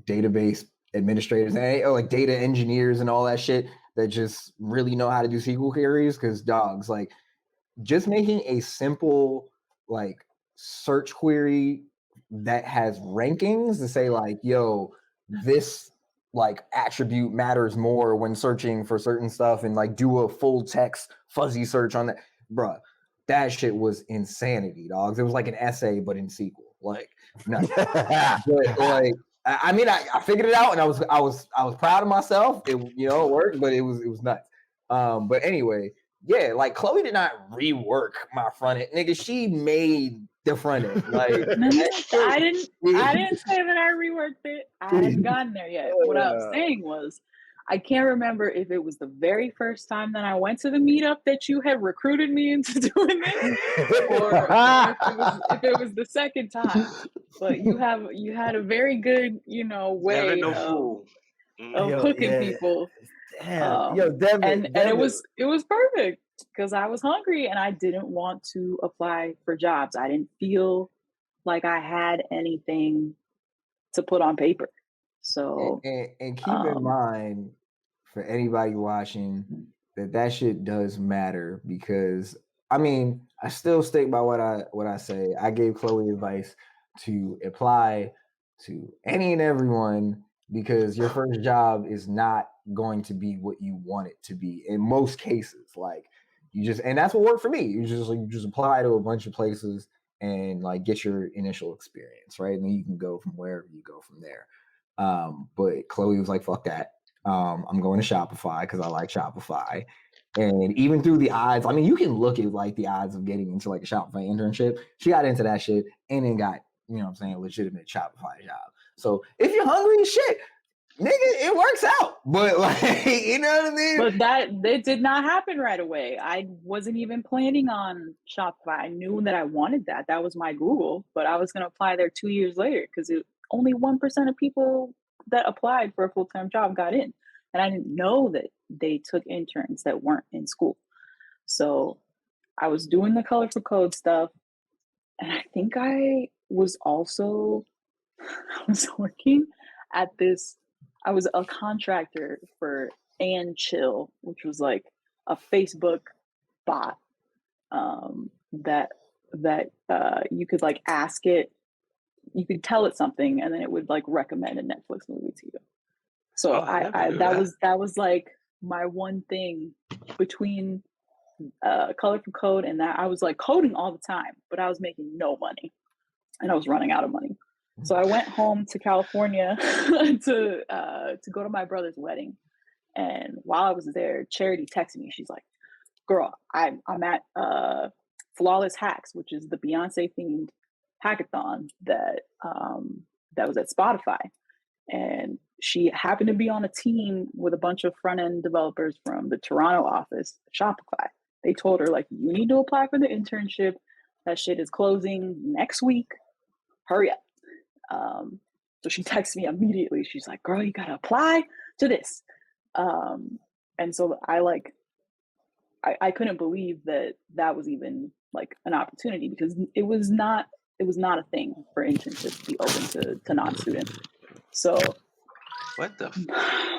database administrators and like data engineers and all that shit that just really know how to do SQL queries. Because dogs, like, just making a simple like search query that has rankings to say like, yo, this like attribute matters more when searching for certain stuff, and like do a full text fuzzy search on that, bruh. That shit was insanity, dogs. It was like an essay, but in SQL. Like, no. But like, I mean, I figured it out, and I was proud of myself. It it worked, but it was nuts. But anyway, yeah, like Chloe did not rework my front end, nigga. She made the front end. Like, I didn't say that I reworked it. I hadn't gotten there yet. What I was saying was, I can't remember if it was the very first time that I went to the meetup that you had recruited me into doing this, or if it was the second time. But you had a very good, way of hooking people. Damn. Yo, Devin, and it was perfect because I was hungry and I didn't want to apply for jobs. I didn't feel like I had anything to put on paper. So and keep in mind, for anybody watching, that shit does matter, because I mean, I still stick by what I say. I gave Chloe advice to apply to any and everyone, because your first job is not going to be what you want it to be in most cases. Like, and that's what worked for me. You just apply to a bunch of places and like get your initial experience, right? And then you can go from wherever you go from there. But Chloe was like, fuck that. I'm going to Shopify because I like Shopify. And even through the odds, I mean, you can look at like the odds of getting into like a Shopify internship. She got into that shit and then got, a legitimate Shopify job. So if you're hungry, shit, nigga, it works out. But like, you know what I mean? But that did not happen right away. I wasn't even planning on Shopify. I knew that I wanted that. That was my Google, but I was going to apply there 2 years later because only 1% of people that applied for a full-time job got in. And I didn't know that they took interns that weren't in school. So I was doing the Colorful Code stuff. And I think I was working at this, I was a contractor for And Chill, which was like a Facebook bot that you could like ask it, you could tell it something, and then it would like recommend a Netflix movie to you. So that was like my one thing between Colorful Code and that. I was like coding all the time, but I was making no money, and I was running out of money. So I went home to California to go to my brother's wedding, and while I was there, Charity texted me. She's like, "Girl, I'm at Flawless Hacks, which is the Beyonce themed hackathon that was at Spotify, and she happened to be on a team with a bunch of front end developers from the Toronto office, Shopify. They told her like, you need to apply for the internship. That shit is closing next week. Hurry up." So she texted me immediately. She's like, "Girl, you gotta apply to this." And so I couldn't believe that was even like an opportunity, because it was not a thing for internships to be open to non-students. So what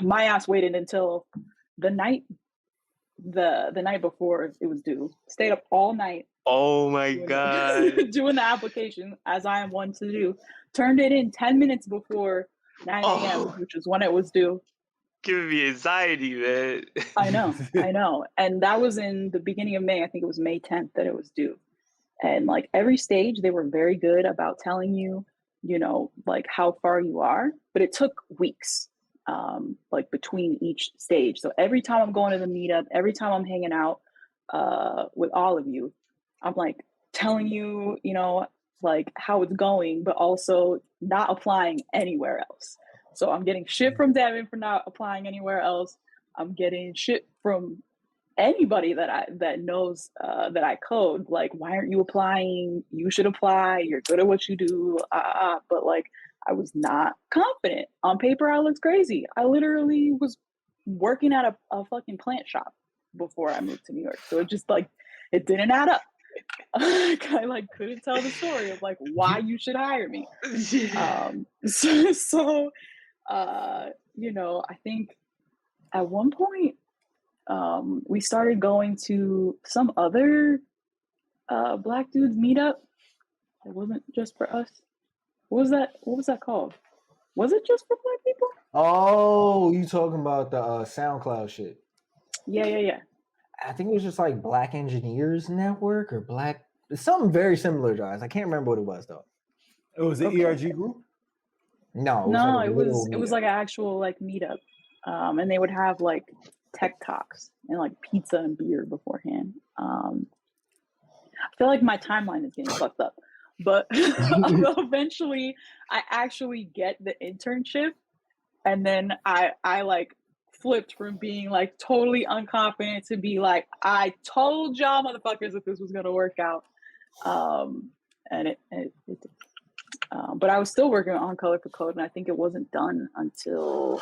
my ass waited until the night before it was due, stayed up all night. Oh my God. Doing the application, as I am one to do. Turned it in 10 minutes before 9 a.m., which is when it was due. Giving me anxiety, man. I know. And that was in the beginning of May. I think it was May 10th that it was due. And like every stage, they were very good about telling you, like how far you are, but it took weeks, like between each stage. So every time I'm going to the meetup, every time I'm hanging out with all of you, I'm like telling you, like how it's going, but also not applying anywhere else. So I'm getting shit from Devin for not applying anywhere else. I'm getting shit from anybody that knows that I code. Like, why aren't you applying? You should apply. You're good at what you do. But like, I was not confident. On paper, I looked crazy. I literally was working at a fucking plant shop before I moved to New York. So it just like, it didn't add up. I like couldn't tell the story of like why you should hire me. So you know, I think at one point we started going to some other black dudes meetup. It wasn't just for us. What was that called? Was it just for black people? Oh, you talking about the SoundCloud shit? Yeah. I think it was just like Black Engineers Network or Black something very similar, guys. I can't remember what it was though. It was the ERG group. No, It was like an actual like meetup, and they would have like tech talks and like pizza and beer beforehand. I feel like my timeline is getting fucked up, but eventually I actually get the internship, and then I like flipped from being like totally unconfident to be like, I told y'all motherfuckers that this was gonna work out, and it did. But I was still working on Color for Code, and I think it wasn't done until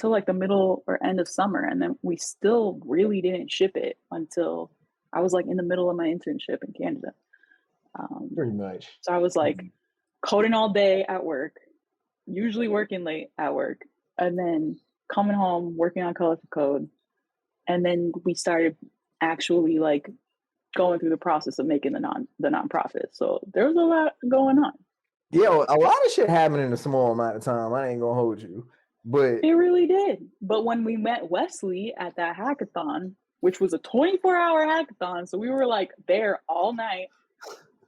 like the middle or end of summer, and then we still really didn't ship it until I was like in the middle of my internship in Canada. Pretty much. So I was like coding all day at work, usually working late at work, and then coming home working on Color for Code, and then we started actually like going through the process of making the nonprofit. So there was a lot going on. Yeah, a lot of shit happened in a small amount of time. I ain't gonna hold you, but It really did. But when we met Wesley at that hackathon, which was a 24-hour hackathon, so we were like there all night,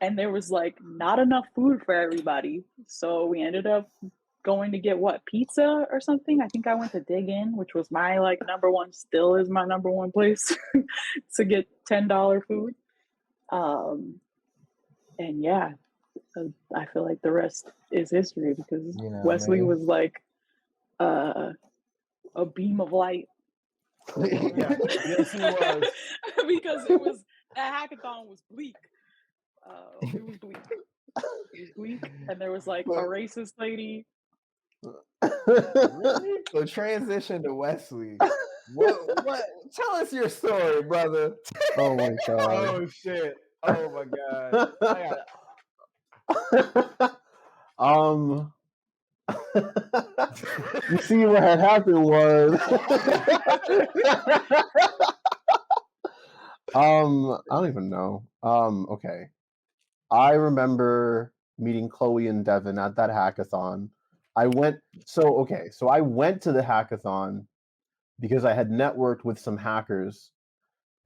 and there was like not enough food for everybody. So we ended up going to get pizza or something. I think I went to Dig In, which was my like still is my number one place to get $10 food. And yeah, I feel like the rest is history because Wesley was like a beam of light. Yes, he was. Because that hackathon was bleak. It was bleak. It was bleak, and there was like a racist lady. Really? So transition to Wesley. What? Tell us your story, brother. Oh my god. Oh shit. Oh my god. You see what had happened was I don't even know. Okay. I remember meeting Chloe and Devin at that hackathon. I went to the hackathon because I had networked with some hackers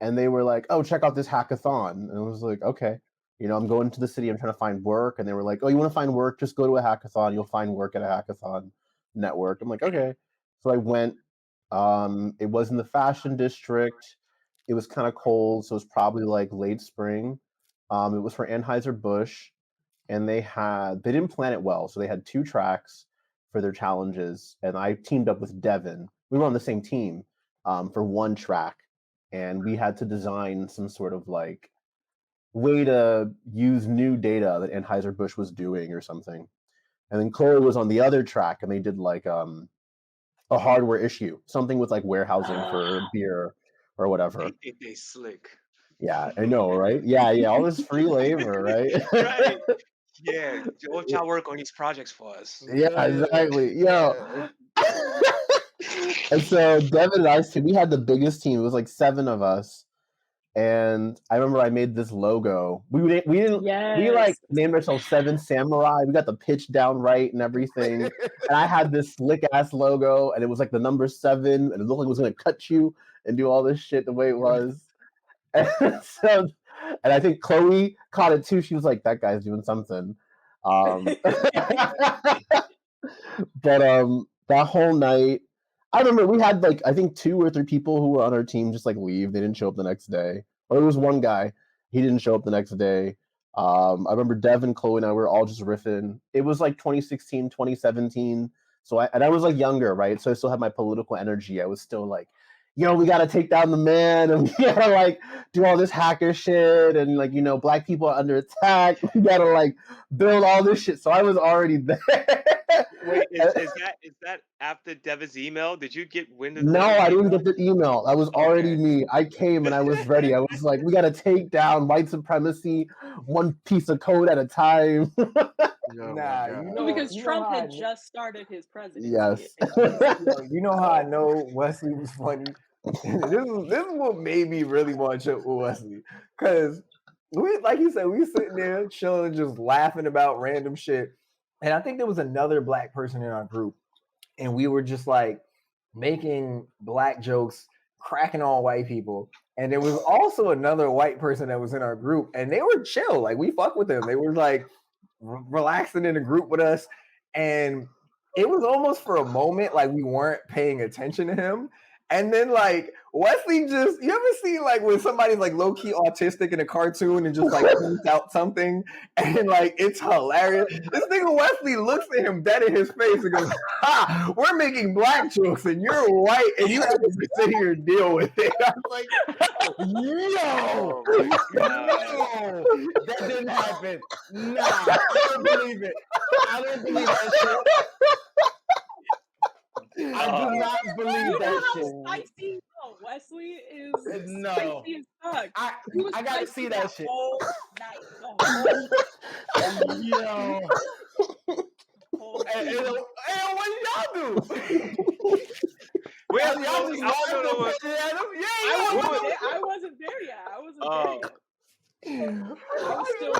and they were like, "Oh, check out this hackathon." And I was like, "Okay." I'm going to the city, I'm trying to find work. And they were like, "Oh, you want to find work? Just go to a hackathon. You'll find work at a hackathon network." I'm like, "Okay." So I went. It was in the fashion district. It was kind of cold, so it was probably like late spring. It was for Anheuser-Busch, and they didn't plan it well. So they had 2 tracks for their challenges, and I teamed up with Devin. We were on the same team for 1 track, and we had to design some sort of like way to use new data that Anheuser-Busch was doing or something. And then Chloe was on the other track, and they did like a hardware issue, something with like warehousing for beer or whatever. They slick. Yeah, I know, right? Yeah, all this free labor, right? Right. Yeah, don't y'all work on these projects for us? Yeah, exactly. Yo. And so Devin and I, we had the biggest team. It was like 7 of us. And I remember I made this logo. We like named ourselves 7 Samurai. We got the pitch down right and everything. And I had this slick ass logo, and it was like the number 7, and it looked like it was gonna cut you and do all this shit the way it was. And I think Chloe caught it too. She was like, "That guy's doing something." But that whole night, I remember we had like I think 2 or 3 people who were on our team just like leave. They didn't show up the next day. Or it was one guy, he didn't show up the next day. I remember Dev and Chloe and I were all just riffing. It was like 2016, 2017. So I was like younger, right? So I still had my political energy. I was still like, we gotta take down the man, and we gotta like do all this hacker shit, and like black people are under attack. We gotta like build all this shit. So I was already there. Wait, is that after Devin's email? Did you get wind of No, Devin's I didn't email? get the email. That was already Okay. me. I came and I was ready. I was like, we gotta take down white supremacy, one piece of code at a time. Because Trump had just started his presidency. Yes. You know how I know Wesley was funny? this is what made me really want to chill with Wesley. Because like you said, we sitting there chilling, just laughing about random shit. And I think there was another black person in our group, and we were just like making black jokes, cracking on white people. And there was also another white person that was in our group, and they were chill. Like, we fuck with them. They were like relaxing in a group with us. And it was almost for a moment like we weren't paying attention to him. And then like Wesley just, you ever see like when somebody's like low-key autistic in a cartoon and just like points out something and like it's hilarious? This nigga Wesley looks at him dead in his face and goes, "Ha, we're making black jokes and you're white and you have to sit here and deal with it." I was like, Oh my God. That didn't happen. Nah, I don't believe it. I don't believe that shit. I do not believe that shit. Spicy Wesley is No. spicy as fuck. He was I gotta spicy see that shit. whole night. Yo. Hey, what did y'all do? Wait, Y'all I just don't know what. I wasn't there yet. I wasn't there yet. I was still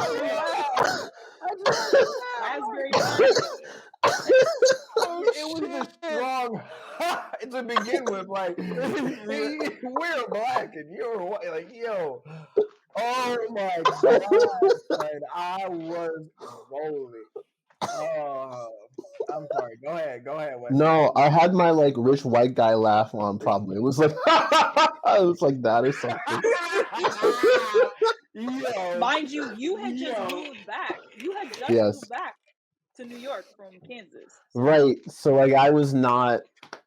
raspberry it was a strong to begin with. Like, we're black and you're white. Like, yo, oh my god, man, I was rolling. I'm sorry. Go ahead, Wesley. No, I had my like rich white guy laugh on probably. It was like it was like that or something. Yo. Mind you, you had just moved back. You had just Yes. moved back to New York from Kansas. Right. So like I was not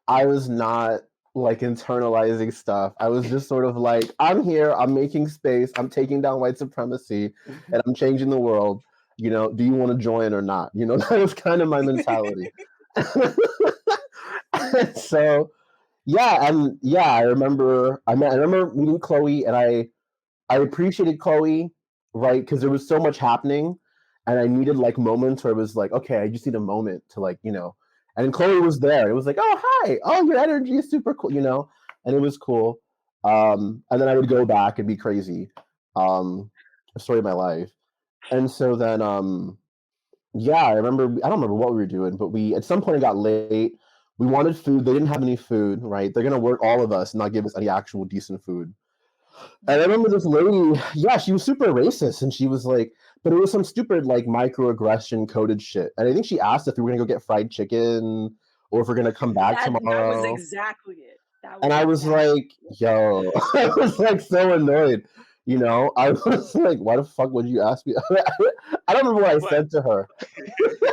like internalizing stuff. I was just sort of like, I'm here, I'm making space, I'm taking down white supremacy, and I'm changing the world. Do you want to join or not? That was kind of my mentality. So I remember meeting Chloe, and I appreciated Chloe, right? Because there was so much happening, and I needed like moments where it was like, okay, I just need a moment to like, and Chloe was there. It was like, oh, hi, oh, your energy is super cool, and it was cool. And then I would go back and be crazy. Story of my life. And so then, I remember, I don't remember what we were doing, but we, at some point it got late. We wanted food. They didn't have any food, right? They're going to work all of us and not give us any actual decent food. And I remember this lady, she was super racist. And she was like, but it was some stupid like microaggression coded shit. And I think she asked if we were going to go get fried chicken or if we're going to come back tomorrow. That was exactly it. And I was like, yo, I was like so annoyed. I was like, why the fuck would you ask me? I don't remember what I said to her.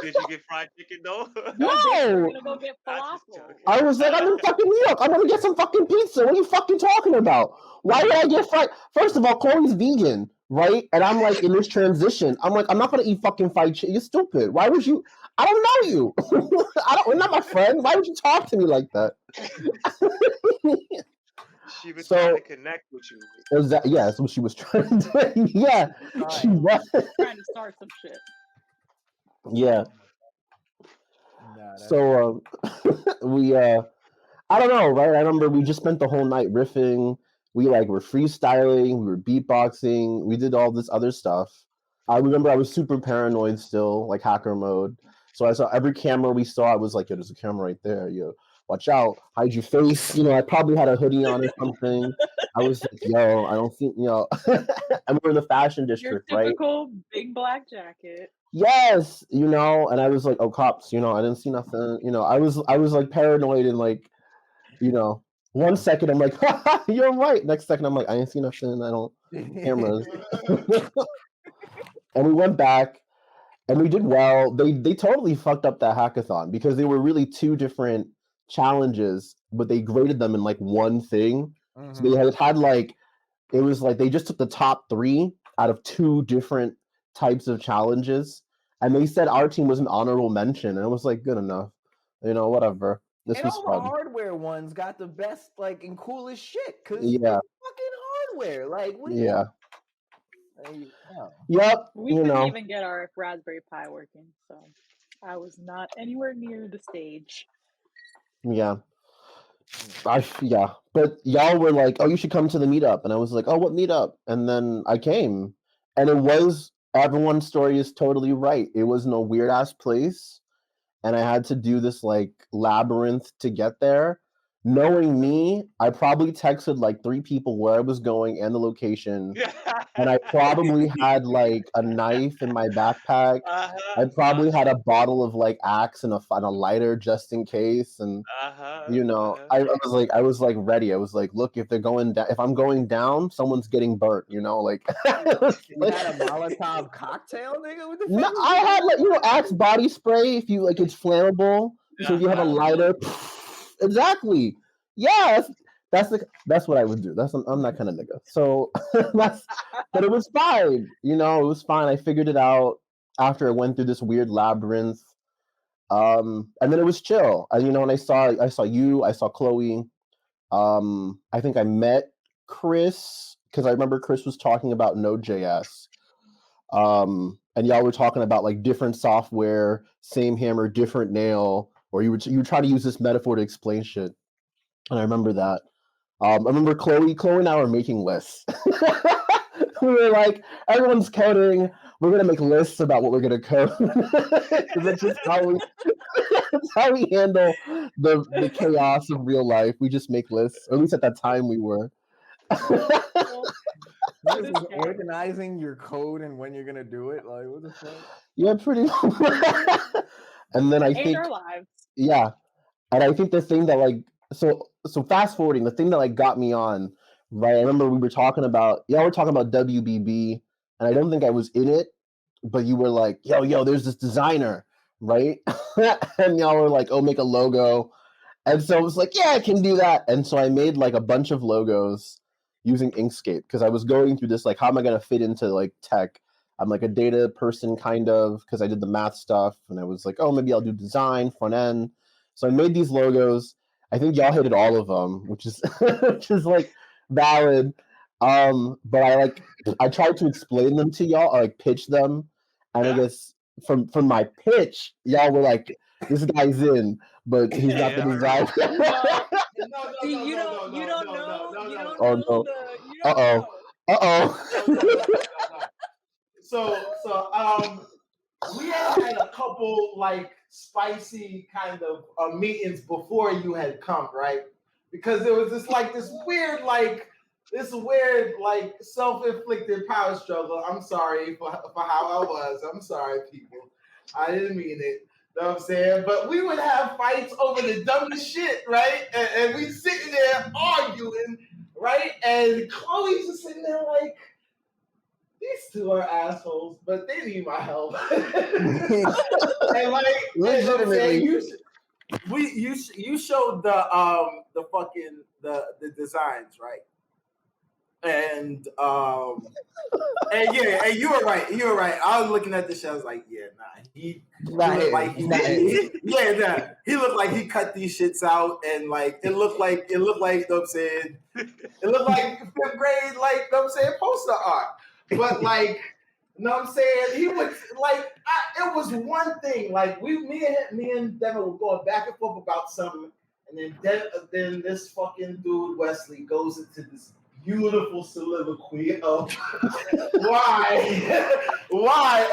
Did you get fried chicken though? No. We're gonna go get falafel. I was like, I'm in fucking New York. I'm gonna get some fucking pizza. What are you fucking talking about? Why would I get fried? First of all, Chloe's vegan, right? And I'm like in this transition. I'm like, I'm not gonna eat fucking fried chicken. You're stupid. Why would you? I don't know you. You're not my friend. Why would you talk to me like that? She was trying to connect with you. That's what she was trying to do. Yeah, she was trying to start some shit. Yeah. So we I don't know, right? I remember we just spent the whole night riffing. We like were freestyling, we were beatboxing, we did all this other stuff. I remember I was super paranoid still, like hacker mode. So I saw every camera we saw, I was like, yo, there's a camera right there, yo. Watch out, hide your face. I probably had a hoodie on or something. I was like, yo, I don't think, and we're in the fashion district, Your right? typical big black jacket. Yes, and I was like, oh, cops, I didn't see nothing. I was like paranoid and like, 1 second I'm like, you're right. Next second I'm like, I didn't see nothing. I don't cameras. and we went back and we did well. They totally fucked up that hackathon because they were really two different challenges, but they graded them in like one thing. So they had like, it was like they just took the top 3 out of 2 different types of challenges, and they said our team was an honorable mention, and it was like good enough, whatever. This And was all fun. the hardware ones got the best, like, and coolest shit. Cause Yeah. it's fucking hardware. Like, what do you? Yeah. Like, no. Yep. We couldn't even get our Raspberry Pi working, so I was not anywhere near the stage. Yeah. But y'all were like, oh, you should come to the meetup. And I was like, oh, what meetup? And then I came. And it was, everyone's story is totally right. It was in a weird ass place. And I had to do this like labyrinth to get there. Knowing me, I probably texted like 3 people where I was going and the location. And I probably had like a knife in my backpack. I probably had a bottle of like Axe and a lighter just in case. And I was like ready. I was like, look, if they're going down, if I'm going down, someone's getting burnt. Like You had a Molotov cocktail, nigga? What the no, fuck was I had that? like Axe body spray. If you like, it's flammable. So if you have a lighter, exactly. Yeah, that's what I would do. I'm that kind of nigga. So but it was fine. It was fine. I figured it out after I went through this weird labyrinth. And then it was chill. And I saw you, I saw Chloe. I think I met Chris because I remember Chris was talking about Node.js. And y'all were talking about like different software, same hammer, different nail, or you would try to use this metaphor to explain shit. And I remember that. I remember Chloe and I were making lists. We were like, everyone's coding. We're gonna make lists about what we're gonna code. That's just how we handle the chaos of real life. We just make lists. Or at least at that time we were. This is organizing your code and when you're gonna do it. Like, what the fuck? Yeah, pretty. And then I Ain't think, our lives. yeah, and I think the thing that like so fast forwarding, the thing that like got me on, right? I remember we were talking about WBB, and I don't think I was in it, but you were like, yo, there's this designer, right? And y'all were like, oh, make a logo. And so I was like, yeah, I can do that. And so I made like a bunch of logos using Inkscape because I was going through this, like, how am I going to fit into like tech? I'm like a data person kind of because I did the math stuff. And I was like, oh, maybe I'll do design, front end. So I made these logos. I think y'all hated all of them, which is like valid. But I tried to explain them to y'all, or like pitch them. And I guess from my pitch, y'all were like, this guy's in, but he's not the designer. You don't know. Oh no. Uh-oh. So we had a couple like spicy kind of meetings before you had come, right? Because there was this weird self-inflicted power struggle. I'm sorry for how I was. I'm sorry, people. I didn't mean it. You know what I'm saying? But we would have fights over the dumbest shit, right? And we sitting there arguing, right? And Chloe's just sitting there like, these two are assholes, but they need my help. And like, Legitimately. You showed the fucking the designs, right? And you were right. You were right. I was looking at this shit. I was like, yeah, nah. He looked like he looked like he cut these shits out, and like it looked like you know what I'm saying, it looked like 5th grade, like you know what I'm saying, poster art. But like, you know what I'm saying, he was like, it was one thing. Like me and Devin were going back and forth about something, and then this fucking dude Wesley goes into this beautiful soliloquy of why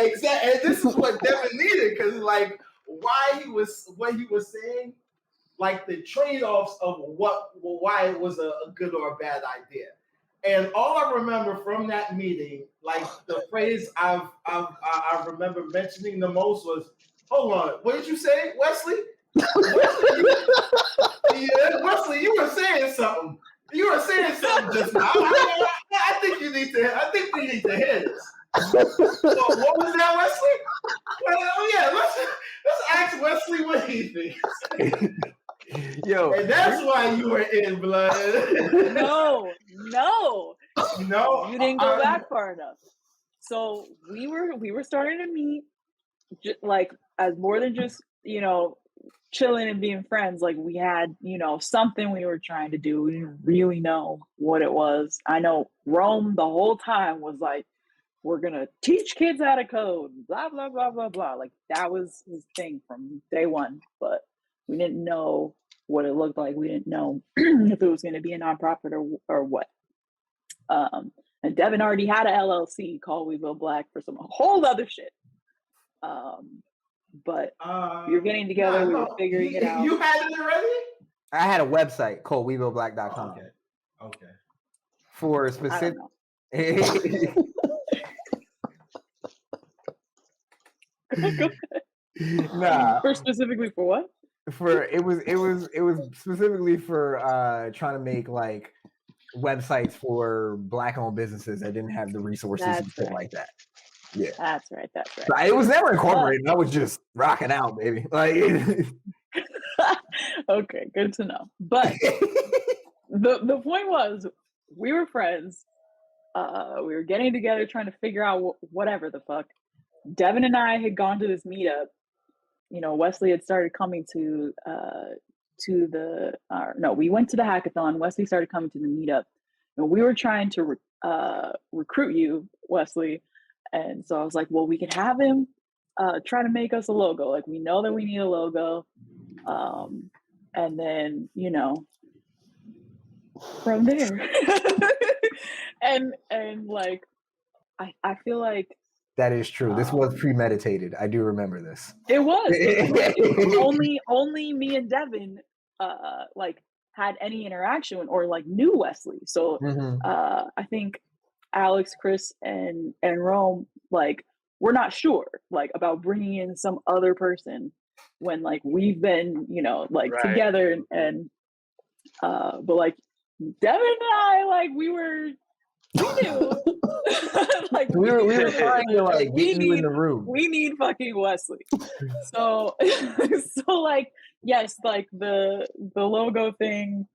exactly. And this is what Devin needed, because like what he was saying, like the trade-offs of why it was a good or a bad idea. And all I remember from that meeting, like the phrase I remember mentioning the most was, hold on, what did you say, Wesley? Wesley, you were saying something. You were saying something just now. I think we need to hear this. So what That's why you were in blood. No, No, you didn't go back far enough. So we were starting to meet, like as more than just chilling and being friends. Like we had something we were trying to do. We didn't really know what it was. I know Rome the whole time was like, we're gonna teach kids how to code, blah blah blah blah blah. Like that was his thing from day one. But we didn't know what it looked like. We didn't know if it was going to be a nonprofit or what. And Devin already had a LLC called We Will Black for some whole other shit. But we were getting together. We were figuring it out. You had it already? I had a website called WeWillBlack.com. Okay. For I specific. don't know. Nah. For specifically for what? It was specifically for trying to make like websites for Black-owned businesses that didn't have the resources and shit like that. Yeah, That's right. it was never incorporated. I was just rocking out, baby. Like, Okay, good to know. But the point was, we were friends. We were getting together, trying to figure out whatever the fuck. Devin and I had gone to this meetup. Wesley had started coming to we went to the hackathon. Wesley started coming to the meetup, and we were trying to recruit you, Wesley. And so I was like, well, we could have him try to make us a logo. Like, we know that we need a logo. And then, from there. and like, I feel like that is true. This was premeditated. I do remember this. It was only me and Devin like had any interaction or like knew Wesley. So I think Alex, Chris, and Rome, like, we're not sure like about bringing in some other person when like we've been like Right. together and but like Devin and I, like, we knew like we were trying to like get you in the room. we need fucking Wesley. So like, yes, like the logo thing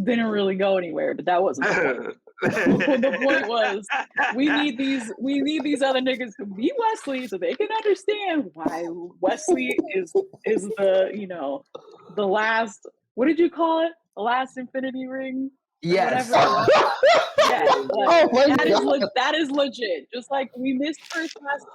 didn't really go anywhere, but that wasn't the point. The point was, we need these other niggas to be Wesley so they can understand why Wesley is the the last, what did you call it? The last infinity ring? Yes. Yeah, Oh my God. that is legit. Just like we missed first last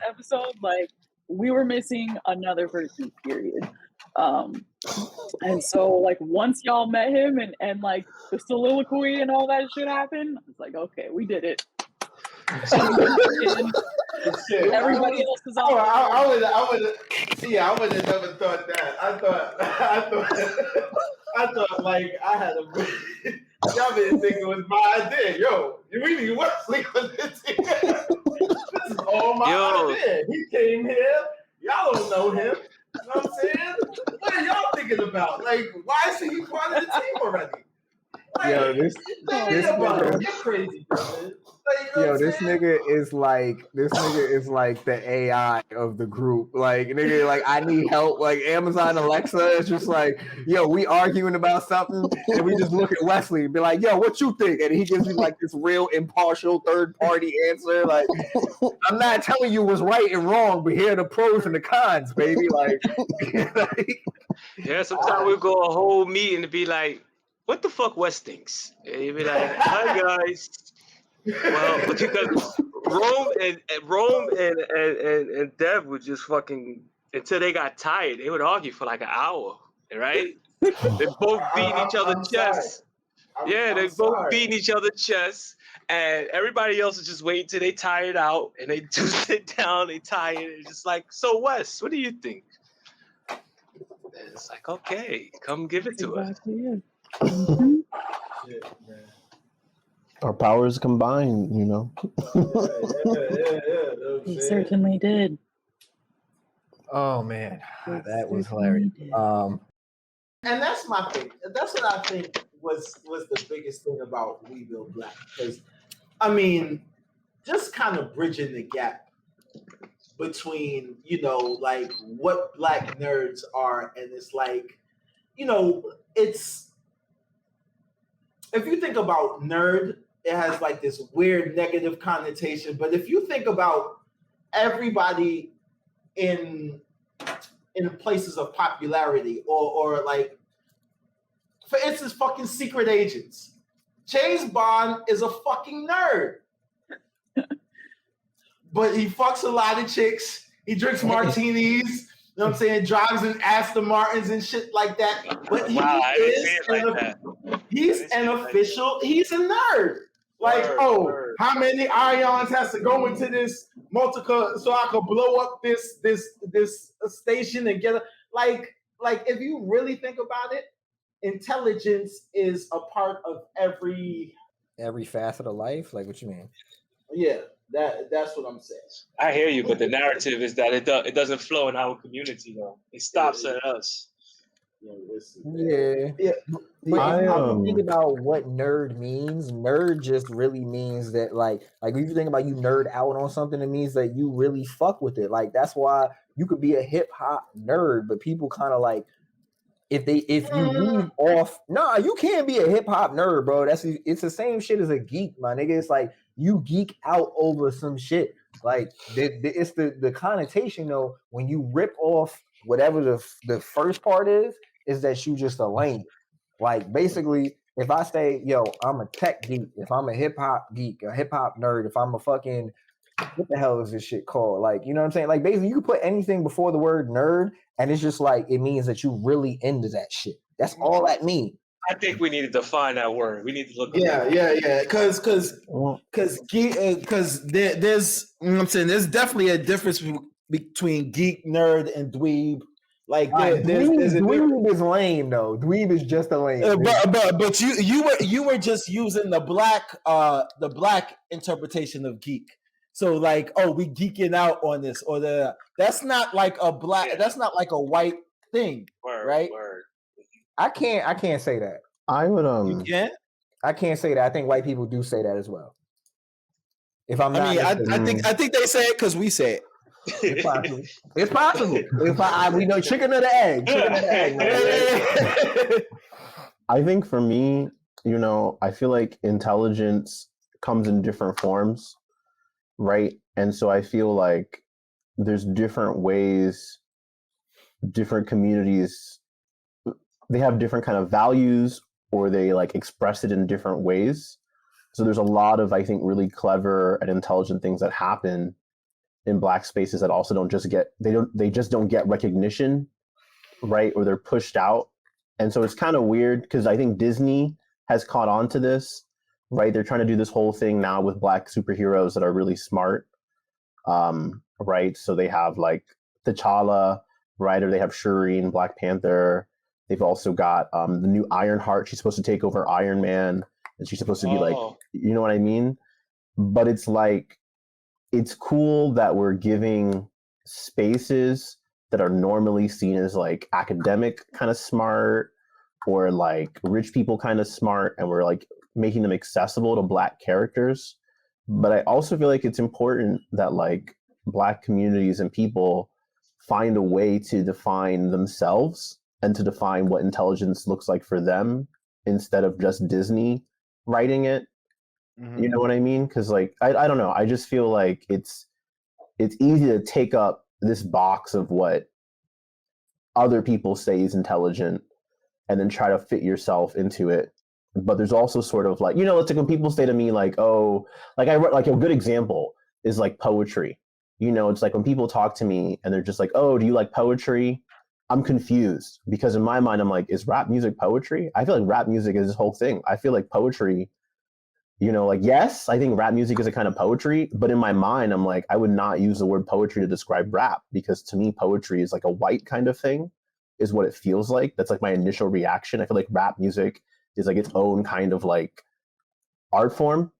episode, like we were missing another person, period. And so like once y'all met him and like the soliloquy and all that shit happened, I was like, okay, we did it. Everybody else is on. I would have never thought that. I thought like I had a. Y'all didn't think it was my idea. Yo, we need Wesley on this here. This is all my idea. He came here. Y'all don't know him. You know what I'm saying? What are y'all thinking about? Like, why is he part of the team already? Like, Yo, this nigga, you're crazy, bro. Like, you know this nigga is like the AI of the group. Like, nigga, like, I need help. Like, Amazon Alexa is just like, yo, we arguing about something, and we just look at Wesley and be like, yo, what you think? And he gives me like this real impartial third party answer. Like, I'm not telling you what's right and wrong, but here are the pros and the cons, baby. Like, Yeah, sometimes we'll go a whole meeting to be like, what the fuck Wes thinks? And he'll be like, hi guys. Well, because Rome and Dev would just fucking, until they got tired, they would argue for like an hour, right? They both beating each other's chests. Yeah, they both beating each other's chests, and everybody else is just waiting till they tired out, and they do sit down, they tired, and just like, so Wes, what do you think? And it's like, okay, come give it to us. Shit, man. Our powers combined, Yeah. He certainly did. oh man, that was Certainly hilarious. did. And that's my thing. That's what I think was the biggest thing about We Build Black. Because, I mean, just kind of bridging the gap between, like what Black nerds are, and it's like, it's if you think about nerd, it has like this weird negative connotation. But if you think about everybody in places of popularity, or like, for instance, fucking secret agents. James Bond is a fucking nerd. But he fucks a lot of chicks. He drinks martinis. You know what I'm saying? Drives in Aston Martins and shit like that. But Wow, I didn't see it like that. he's an official. He's a nerd. Like, Word. how many ions has to go into this Multica so I could blow up this station and get a like if you really think about it, intelligence is a part of every facet of life. Like, what you mean? yeah. That's what I'm saying. I hear you, but the narrative is that it doesn't flow in our community though. It stops at us. Yeah. But if you think about what nerd means, nerd just really means that like if you think about you nerd out on something, it means that you really fuck with it. Like, that's why you could be a hip hop nerd, but people kind of like if you leave off, you can't be a hip hop nerd, bro. It's the same shit as a geek, my nigga. It's like you geek out over some shit. Like it's the connotation though. When you rip off whatever the first part is that you just a lame. Like, basically, if I say, yo, I'm a tech geek, if I'm a hip hop geek, a hip hop nerd, if I'm a fucking, what the hell is this shit called? Like, you know what I'm saying? Like, basically, you can put anything before the word nerd, and it's just like, it means that you really into that shit. That's all that means. I think we need to define that word. We need to look. Yeah. Because there's, you know what I'm saying, there's definitely a difference between geek, nerd, and dweeb. Like, dweeb is lame though. Dweeb is just a lame. But you were just using the black interpretation of geek. So like, oh, we geeking out on this, or that's not like a black, that's not like a white thing, right? Word. I can't say that. I would You can't. I can't say that. I think white people do say that as well. If I'm not, I think they say it because we say it. It's possible. It's possible. We know chicken or the egg. I think for me, I feel like intelligence comes in different forms, right? And so I feel like there's different ways, different communities, they have different kind of values, or they like express it in different ways. So there's a lot of, I think, really clever and intelligent things that happen in Black spaces that also don't just get recognition, right? Or they're pushed out. And so it's kind of weird because I think Disney has caught on to this, right? They're trying to do this whole thing now with Black superheroes that are really smart, right? So they have like T'Challa, right? Or they have Shuri in Black Panther. They've also got the new Ironheart. She's supposed to take over Iron Man, and she's supposed to be like, you know what I mean? But it's like, it's cool that we're giving spaces that are normally seen as like academic kind of smart, or like rich people kind of smart, and we're like making them accessible to Black characters. But I also feel like it's important that like Black communities and people find a way to define themselves and to define what intelligence looks like for them, instead of just Disney writing it. Mm-hmm. You know what I mean? Because like I don't know. I just feel like it's easy to take up this box of what other people say is intelligent and then try to fit yourself into it. But there's also sort of like, it's like when people say to me like, oh, like I wrote, like a good example is like poetry. It's like when people talk to me and they're just like, oh, do you like poetry? I'm confused because in my mind, I'm like, is rap music poetry? I feel like rap music is this whole thing. I feel like poetry, like, yes, I think rap music is a kind of poetry, but in my mind, I'm like, I would not use the word poetry to describe rap, because to me, poetry is like a white kind of thing, is what it feels like. That's like my initial reaction. I feel like rap music is like its own kind of like art form,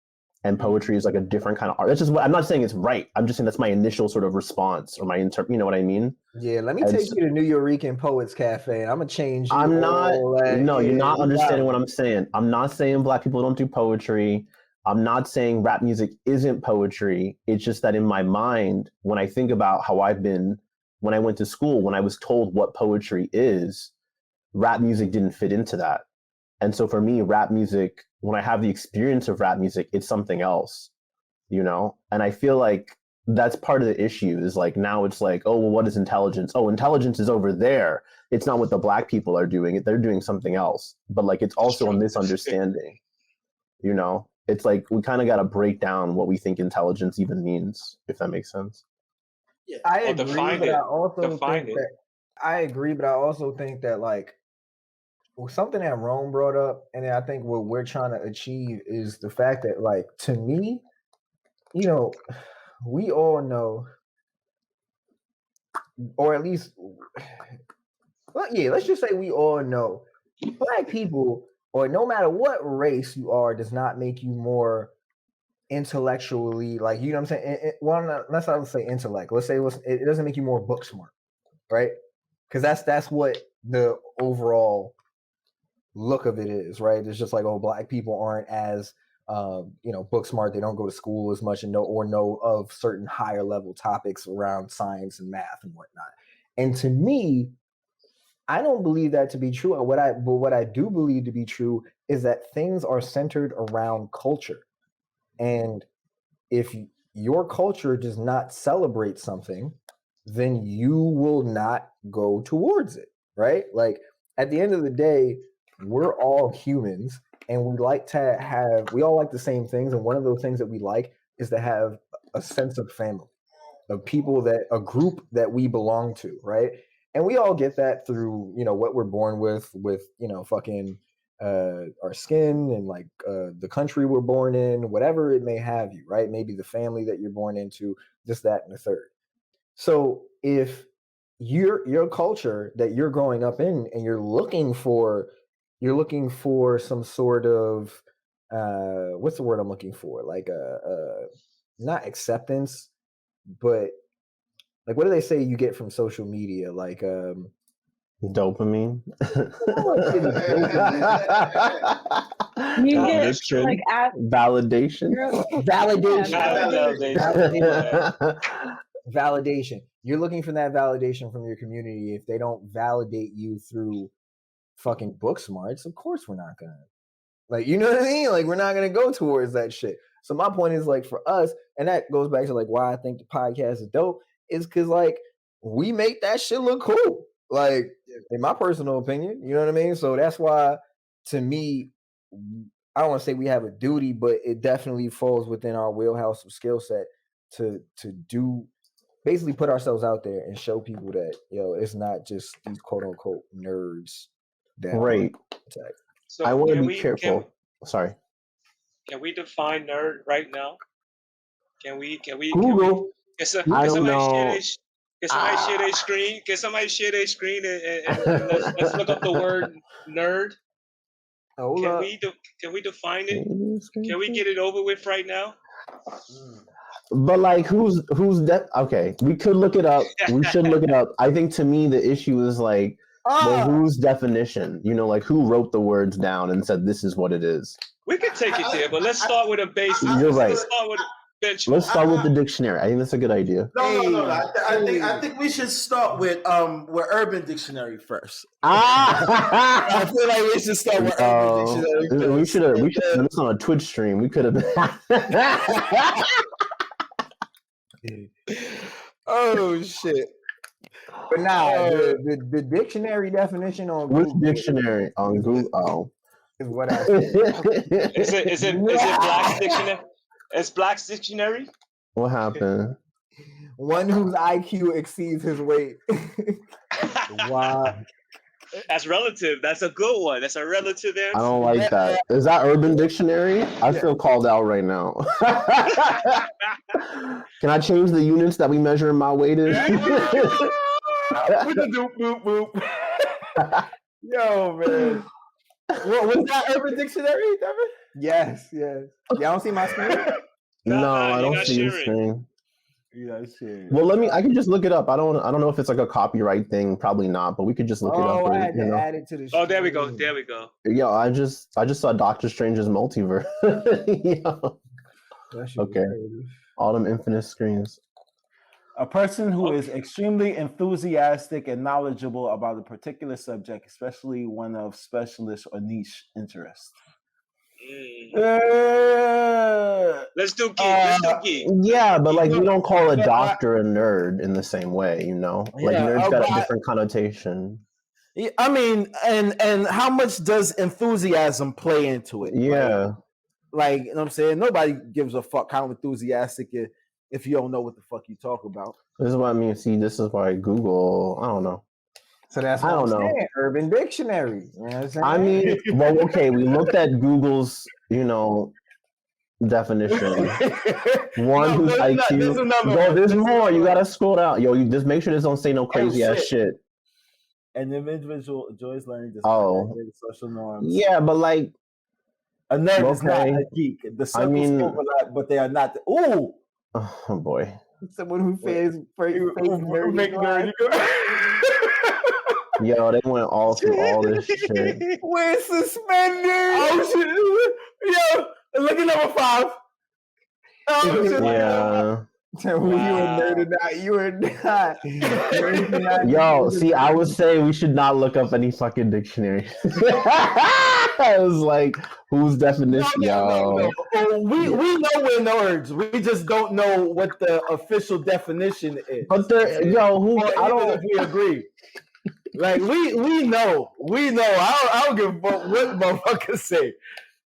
and poetry is like a different kind of art. That's just what I'm not saying it's right. I'm just saying that's my initial sort of response, or my you know what I mean? Yeah, let me take you to New Yorican Poets Cafe. I'm gonna change. I'm not. No, you're not understanding what I'm saying. I'm not saying Black people don't do poetry. I'm not saying rap music isn't poetry. It's just that in my mind, when I think about how I've been, when I went to school, when I was told what poetry is, rap music didn't fit into that. And so for me, rap music, when I have the experience of rap music, it's something else, you know? And I feel like that's part of the issue is like now it's like, oh, well, what is intelligence? Oh, intelligence is over there. It's not what the black people are doing. They're doing something else. But like it's also a misunderstanding, you know? It's like we kind of got to break down what we think intelligence even means, if that makes sense. I Well, agree, define but it. I also Define think it. that I agree, but I also think that like something that Rome brought up, and I think what we're trying to achieve is the fact that, like, to me, you know, we all know, or at least, well, yeah, let's just say we all know, black people, or no matter what race you are, does not make you more intellectually, like, you know what I'm saying? Well, let's not say intellect. Let's say it doesn't make you more book smart, right? Because that's what the overall look of it is, right? It's just like, oh, black people aren't as you know, book smart. They don't go to school as much and know of certain higher level topics around science and math and whatnot. And to me, I don't believe that to be true. But what I do believe to be true is that things are centered around culture. And if your culture does not celebrate something, then you will not go towards it, right? Like at the end of the day, we're all humans and we all like the same things. And one of those things that we like is to have a sense of family, of people a group that we belong to, right? And we all get that through, you know, what we're born with, you know, fucking our skin and like the country we're born in, whatever it may have you, right? Maybe the family that you're born into, this, that, and the third. So if your culture that you're growing up in and you're looking for some sort of what's the word I'm looking for? Like not acceptance, but like what do they say you get from social media? Like Dopamine. You get Addiction. like Validation. Validation. You're looking for that validation from your community. If they don't validate you through fucking book smarts, of course we're not gonna, like, you know what I mean? Like, we're not gonna go towards that shit. So my point is, like, for us, and that goes back to like why I think the podcast is dope, is because like we make that shit look cool. Like, in my personal opinion, you know what I mean? So that's why, to me, I don't want to say we have a duty, but it definitely falls within our wheelhouse of skill set to do, basically put ourselves out there and show people that, yo, it's not just these quote unquote nerds that Right. attack. So I want to can be we- careful. Sorry. Can we define nerd right now? Can we Google. can I don't somebody know. share their screen? Can somebody share their screen and let's look up the word nerd? Hold Can up. we define it? Can we get it over with right now? But like, who's okay? We could look it up. We should look it up. I think to me the issue is like, well, whose definition? You know, like who wrote the words down and said this is what it is? We could take it there, but let's start with a basic. You're right. Let's start with a benchmark. Let's start with the dictionary. I think that's a good idea. No. I think we should start with Urban Dictionary first. Ah! I feel like we should start with Urban Dictionary. We should have done this on a Twitch stream. We could have. Oh shit! But nah, the dictionary definition on Which Google dictionary on Google? Oh, is what I said. Is it Black's Dictionary? It's Black's Dictionary? What happened? One whose IQ exceeds his weight. Wow. That's relative. That's a good one. That's a relative answer. I don't like that. Is that Urban Dictionary? I feel called out right now. Can I change the units that we measure my weight in? Yo, man. What was that Urban Dictionary, Devin? Yes. Y'all don't see my screen? No, I don't see your screen. Well, I can just look it up. I don't know if it's like a copyright thing. Probably not, but we could just look it up. I had to add it to the Oh, there we go. There we go. Yeah, I just saw Doctor Strange's multiverse. Yeah. Okay. All them infinite screens. A person who is extremely enthusiastic and knowledgeable about a particular subject, especially one of specialist or niche interest. Let's do geek. Let's do geek. Yeah, but like we don't call a But I- doctor a nerd in the same way, you know. Like Yeah, nerd's got but a I- different connotation. Yeah, I mean, and how much does enthusiasm play into it? Yeah. Like, you know what I'm saying? Nobody gives a fuck how enthusiastic if you don't know what the fuck you talk about. This is what I mean. See, this is why Google. I don't know. So that's I what don't I'm know. saying. Urban Dictionary. You know what I'm saying? I mean, well, okay. We looked at Google's, definition. One who's IQ. Bro, there's more. You gotta scroll down. Yo, you just make sure this don't say no crazy ass shit. An individual enjoys learning despite Oh. the social norms. Yeah, but like, A nerd is not Okay. a geek. The circles mean- overlap, but they are not. Ooh, oh boy. Someone who faces nerdy. Yo, they went all through all this shit. We're suspended. oh shit! Yo, look at number 5. Oh shit! Yeah. Tell me you a nerd or not. You are not. Nerd or not. Yo, see, I was saying we should not look up any fucking dictionary. I was like, whose definition? Yo. Oh, we know we're nerds. We just don't know what the official definition is. But there, yo, who? Or I even don't. if we agree. Like we know. I don't give a fuck what motherfuckers say.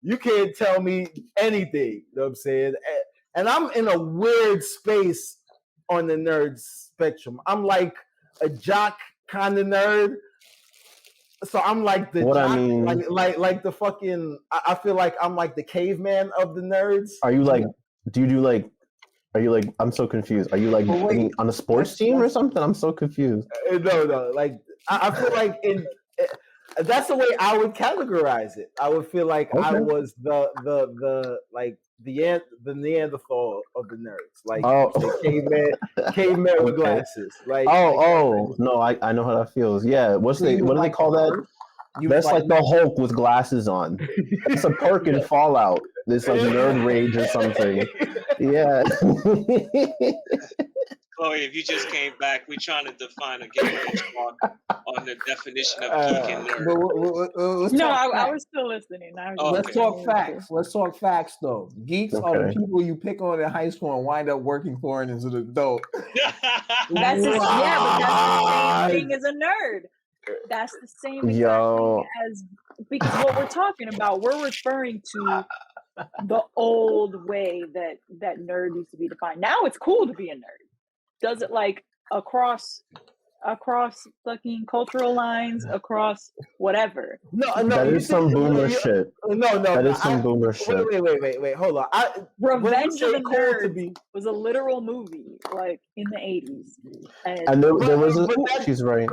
You can't tell me anything. You know what I'm saying? And I'm in a weird space on the nerd spectrum. I'm like a jock kind of nerd. So I'm like the What I jock, mean- like the fucking. I feel like I'm like the caveman of the nerds. Are you like? Do you do like? Are you like? I'm so confused. Are you like But wait, on a sports team or something? I'm so confused. No. Like I feel like that's the way I would categorize it. I would feel like I Okay. was the like the Neanderthal of the nerds, like Oh. the caveman with Okay. glasses. Like No, I know how that feels. Yeah, what do they call that? You That's fight like the Hulk with glasses on. It's a perk in Fallout. It's like nerd rage or something. Yeah. Chloe, if you just came back, we trying to define a game benchmark on the definition of geek and nerd. Let's No, talk I facts. was still listening. I was Oh, Let's okay. talk facts. Let's talk facts, though. Geeks are the Okay. people you pick on in high school and wind up working for as an adult. That's the, yeah, but that's the same thing as a nerd. That's the same exact Yo. thing as because what we're talking about, we're referring to the old way that nerd used to be defined. Now it's cool to be a nerd. Does it like across fucking cultural lines, across whatever. no, That you is some think- boomer you- shit. No, That is some boomer shit. Wait. Hold on. When you Revenge say of the cool to Nerds be- was a literal movie, like in the 80s. And there was a. But that- She's right.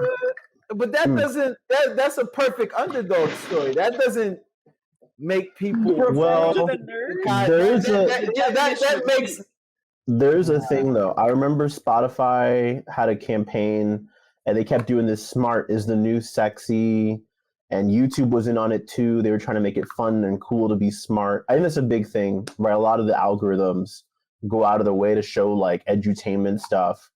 But that doesn't. That's a perfect underdog story. That doesn't make people. Revenge Well, of the Nerds? God, There's that makes. There's a thing though. I remember Spotify had a campaign and they kept doing this smart is the new sexy, and YouTube was in on it too. They were trying to make it fun and cool to be smart. I think that's a big thing, right? A lot of the algorithms go out of their way to show like edutainment stuff.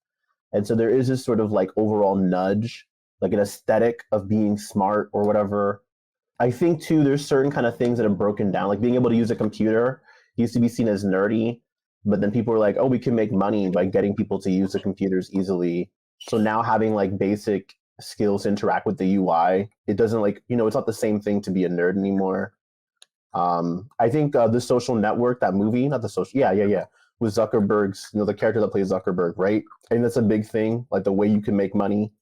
And so there is this sort of like overall nudge, like an aesthetic of being smart or whatever. I think too, there's certain kind of things that have broken down, like being able to use a computer used to be seen as nerdy. But then people were like, oh, we can make money by getting people to use the computers easily. So now having like basic skills to interact with the UI, it doesn't like, it's not the same thing to be a nerd anymore. I think The Social Network, that movie, not the social, yeah, with Zuckerberg's, the character that plays Zuckerberg, right? I think that's a big thing, like the way you can make money.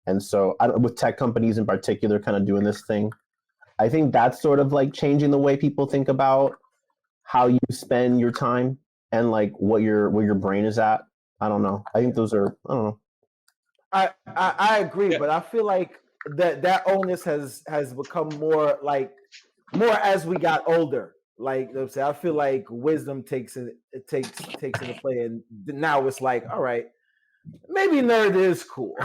And so with tech companies in particular kind of doing this thing, I think that's sort of like changing the way people think about how you spend your time. And like where your brain is at. I don't know. I think those are. I don't know. I agree, but I feel like that onus has become more as we got older. Like I feel like wisdom takes into play, and now it's like, all right, maybe nerd is cool.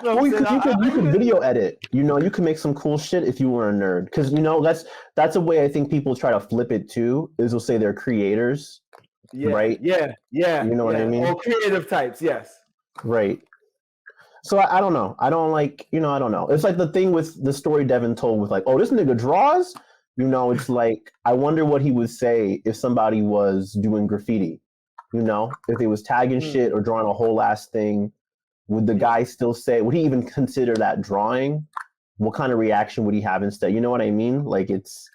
Well, you could video edit. You could make some cool shit if you were a nerd. Because that's a way I think people try to flip it too. Is they'll say they're creators, Yeah, right? Yeah. You know what I mean? All creative types. Yes. Right. So I don't know. I don't like, I don't know. It's like the thing with the story Devin told with like, oh, this nigga draws. It's like, I wonder what he would say if somebody was doing graffiti, if they was tagging shit or drawing a whole ass thing. Would the guy still say, would he even consider that drawing? What kind of reaction would he have instead? You know what I mean? Like, it's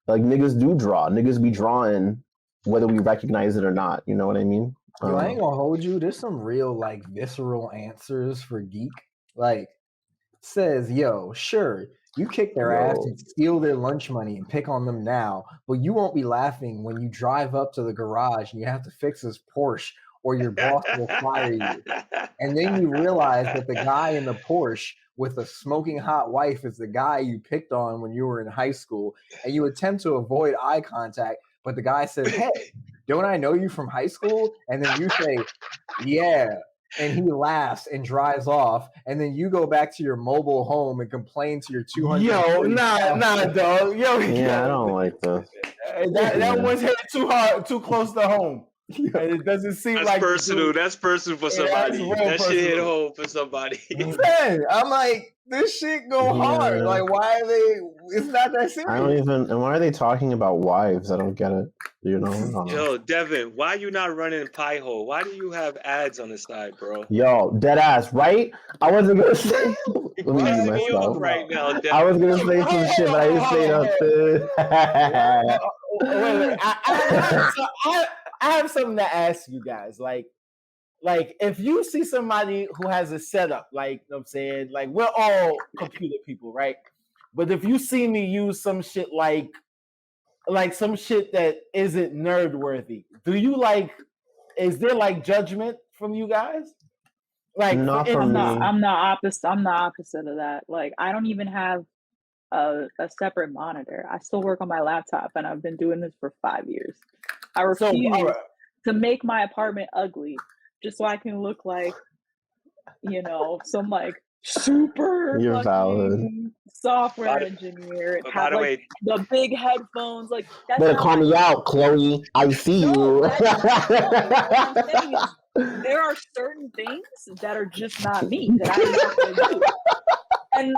like niggas do draw. Niggas be drawing whether we recognize it or not. You know what I mean? Yo, I ain't gonna hold you. There's some real like visceral answers for geek. Like says, yo, sure, you kick their ass and steal their lunch money and pick on them now, but you won't be laughing when you drive up to the garage and you have to fix his Porsche or your boss will fire you. And then you realize that the guy in the Porsche with a smoking hot wife is the guy you picked on when you were in high school, and you attempt to avoid eye contact, but the guy says, hey, don't I know you from high school? And then you say, yeah. And he laughs and drives off. And then you go back to your mobile home and complain to your 200. Yo, nah, dog. Yo, yeah, I don't like this. That one's hit too hard, too close to home. And it doesn't seem that's like personal. That's personal for somebody. That shit hit home for somebody. Man, I'm like, this shit go hard. Like, why are they? It's not that serious. I don't even. And why are they talking about wives? I don't get it. Yo, Devin, why you not running Pie Hole? Why do you have ads on the side, bro? Yo, dead ass, right? I wasn't gonna say. Let me mute myself. Right now, Devin. I was gonna say some shit, but I didn't say nothing. Wait. I have something to ask you guys. Like if you see somebody who has a setup, like, you know what I'm saying, like we're all computer people, right? But if you see me use some shit like some shit that isn't nerd worthy, do you is there like judgment from you guys? Like, not from me. I'm the opposite of that. Like, I don't even have a separate monitor. I still work on my laptop, and I've been doing this for 5 years. I refuse to make my apartment ugly just so I can look like, some like super software engineer. And have like the big headphones. Like, that's better call me out, Chloe. I see you. There are certain things that are just not me that I don't have to do. And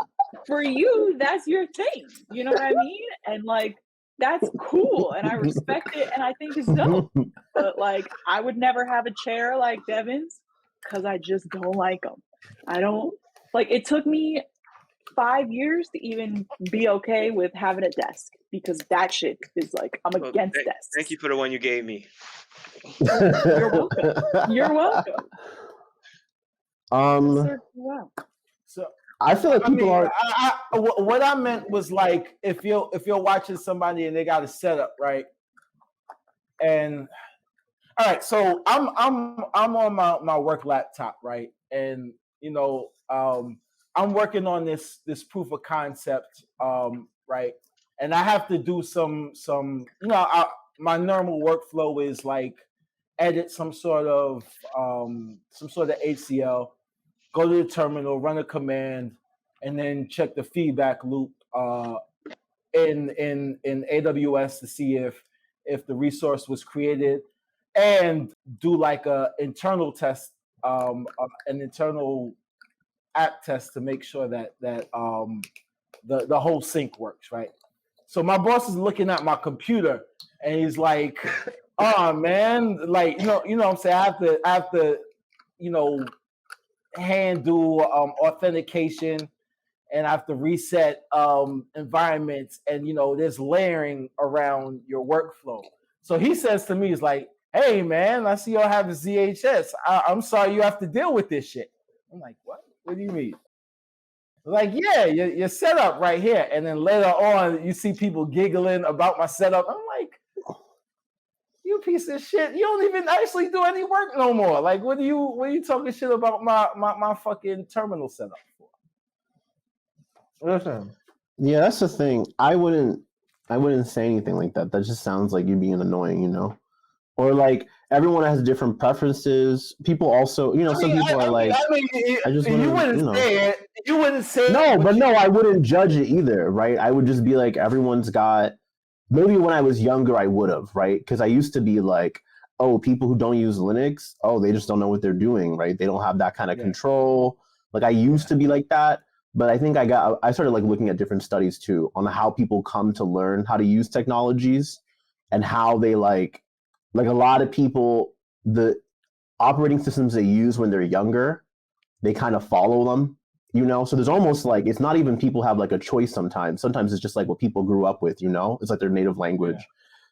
for you, that's your thing. You know what I mean? And like, that's cool, and I respect it, and I think it's dope. But like, I would never have a chair like Devin's because I just don't like them. I don't like. It took me 5 years to even be okay with having a desk because that shit is like, I'm against desks. Thank you for the one you gave me. You're welcome. You're welcome. So I feel like people are. What I meant was like if you're watching somebody and they got a setup, right? And all right, so I'm on my work laptop, right? And I'm working on this proof of concept, right? And I have to do some my normal workflow is like edit some sort of HCL, go to the terminal, run a command, and then check the feedback loop in AWS to see if the resource was created, and do like a internal test, an internal app test to make sure that the whole sync works, right? So my boss is looking at my computer and he's like, "Oh man, like you know what I'm saying? I have to handle authentication, and I have to reset environments, and there's layering around your workflow." So he says to me, he's like, "Hey man, I see y'all have a ZHS. I'm sorry you have to deal with this shit." I'm like, "What? What do you mean?" Like, yeah, your setup right here. And then later on, you see people giggling about my setup. I'm like, you piece of shit. You don't even actually do any work no more. Like, what are you talking shit about my fucking terminal setup for? Listen. Yeah, that's the thing. I wouldn't say anything like that. That just sounds like you being annoying, Or like everyone has different preferences. People also, some people are like, I just you wouldn't say it. You wouldn't say it. No, I wouldn't judge it either, right? I would just be like, everyone's got. Maybe when I was younger, I would have, right? Because I used to be like, oh, people who don't use Linux, oh, they just don't know what they're doing, right? They don't have that kind of Yeah. control. Like I used to be like that, but I think I started like looking at different studies too on how people come to learn how to use technologies and how they like a lot of people, the operating systems they use when they're younger, they kind of follow them, you know? So there's almost like, it's not even people have like a choice sometimes. Sometimes it's just like what people grew up with, you know? It's like their native language. Yeah.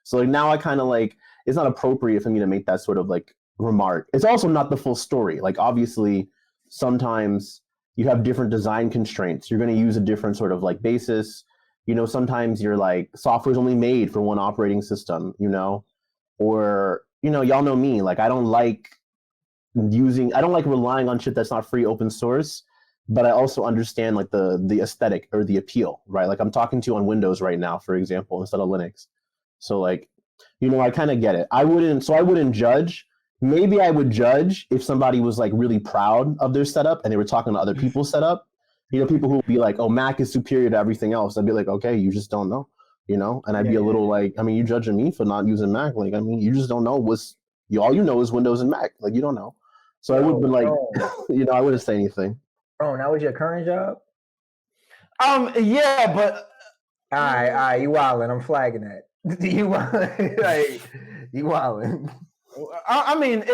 So like now I kind of like, it's not appropriate for me to make that sort of like remark. It's also not the full story. Like obviously sometimes you have different design constraints. You're going to use a different sort of like basis. You know, sometimes you're like software's only made for one operating system, you know? Or, you know, y'all know me, like I don't like relying on shit that's not free open source, but I also understand like the aesthetic or the appeal, right? Like I'm talking to you on Windows right now, for example, instead of Linux. So like, you know, I kind of get it. I wouldn't judge. Maybe I would judge if somebody was like really proud of their setup and they were talking to other people's setup. You know, people who would be like, oh, Mac is superior to everything else. I'd be like, okay, you just don't know, you know? And I'd be a little like, I mean, you judging me for not using Mac. Like, I mean, you just don't know all you know is Windows and Mac. Like, you don't know. So I would have been like, you know, I wouldn't say anything. Bro, that was your current job? Yeah, but All right, you wildin'. I'm flagging that. You wildin'. Like, you wildin'. I mean,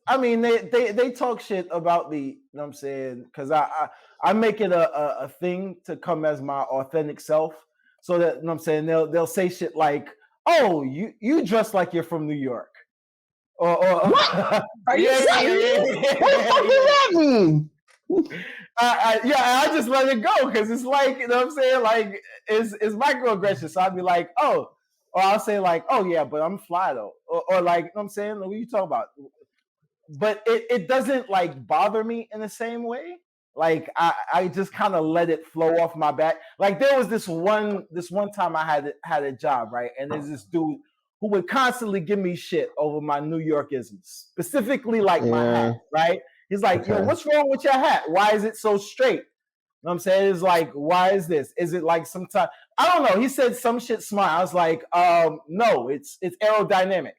I mean, they talk shit about me, you know what I'm saying? Because I make it a thing to come as my authentic self. So that, you know what I'm saying, they'll say shit like, oh, you dress like you're from New York. Or Are you serious? What the fuck does that mean? I just let it go because it's like, you know what I'm saying? Like, it's microaggression. So I'd be like, oh, or I'll say like, oh yeah, but I'm fly though. Or like, you know what I'm saying? What are you talking about? But it doesn't like bother me in the same way. Like I just kind of let it flow off my back. Like there was this one time I had a job, right? And there's this dude who would constantly give me shit over my New Yorkisms, specifically like my hat, right? He's like, yo, what's wrong with your hat? Why is it so straight? You know what I'm saying? It's like, why is this? Is it like sometimes, I don't know. He said some shit smart. I was like, no, it's aerodynamic.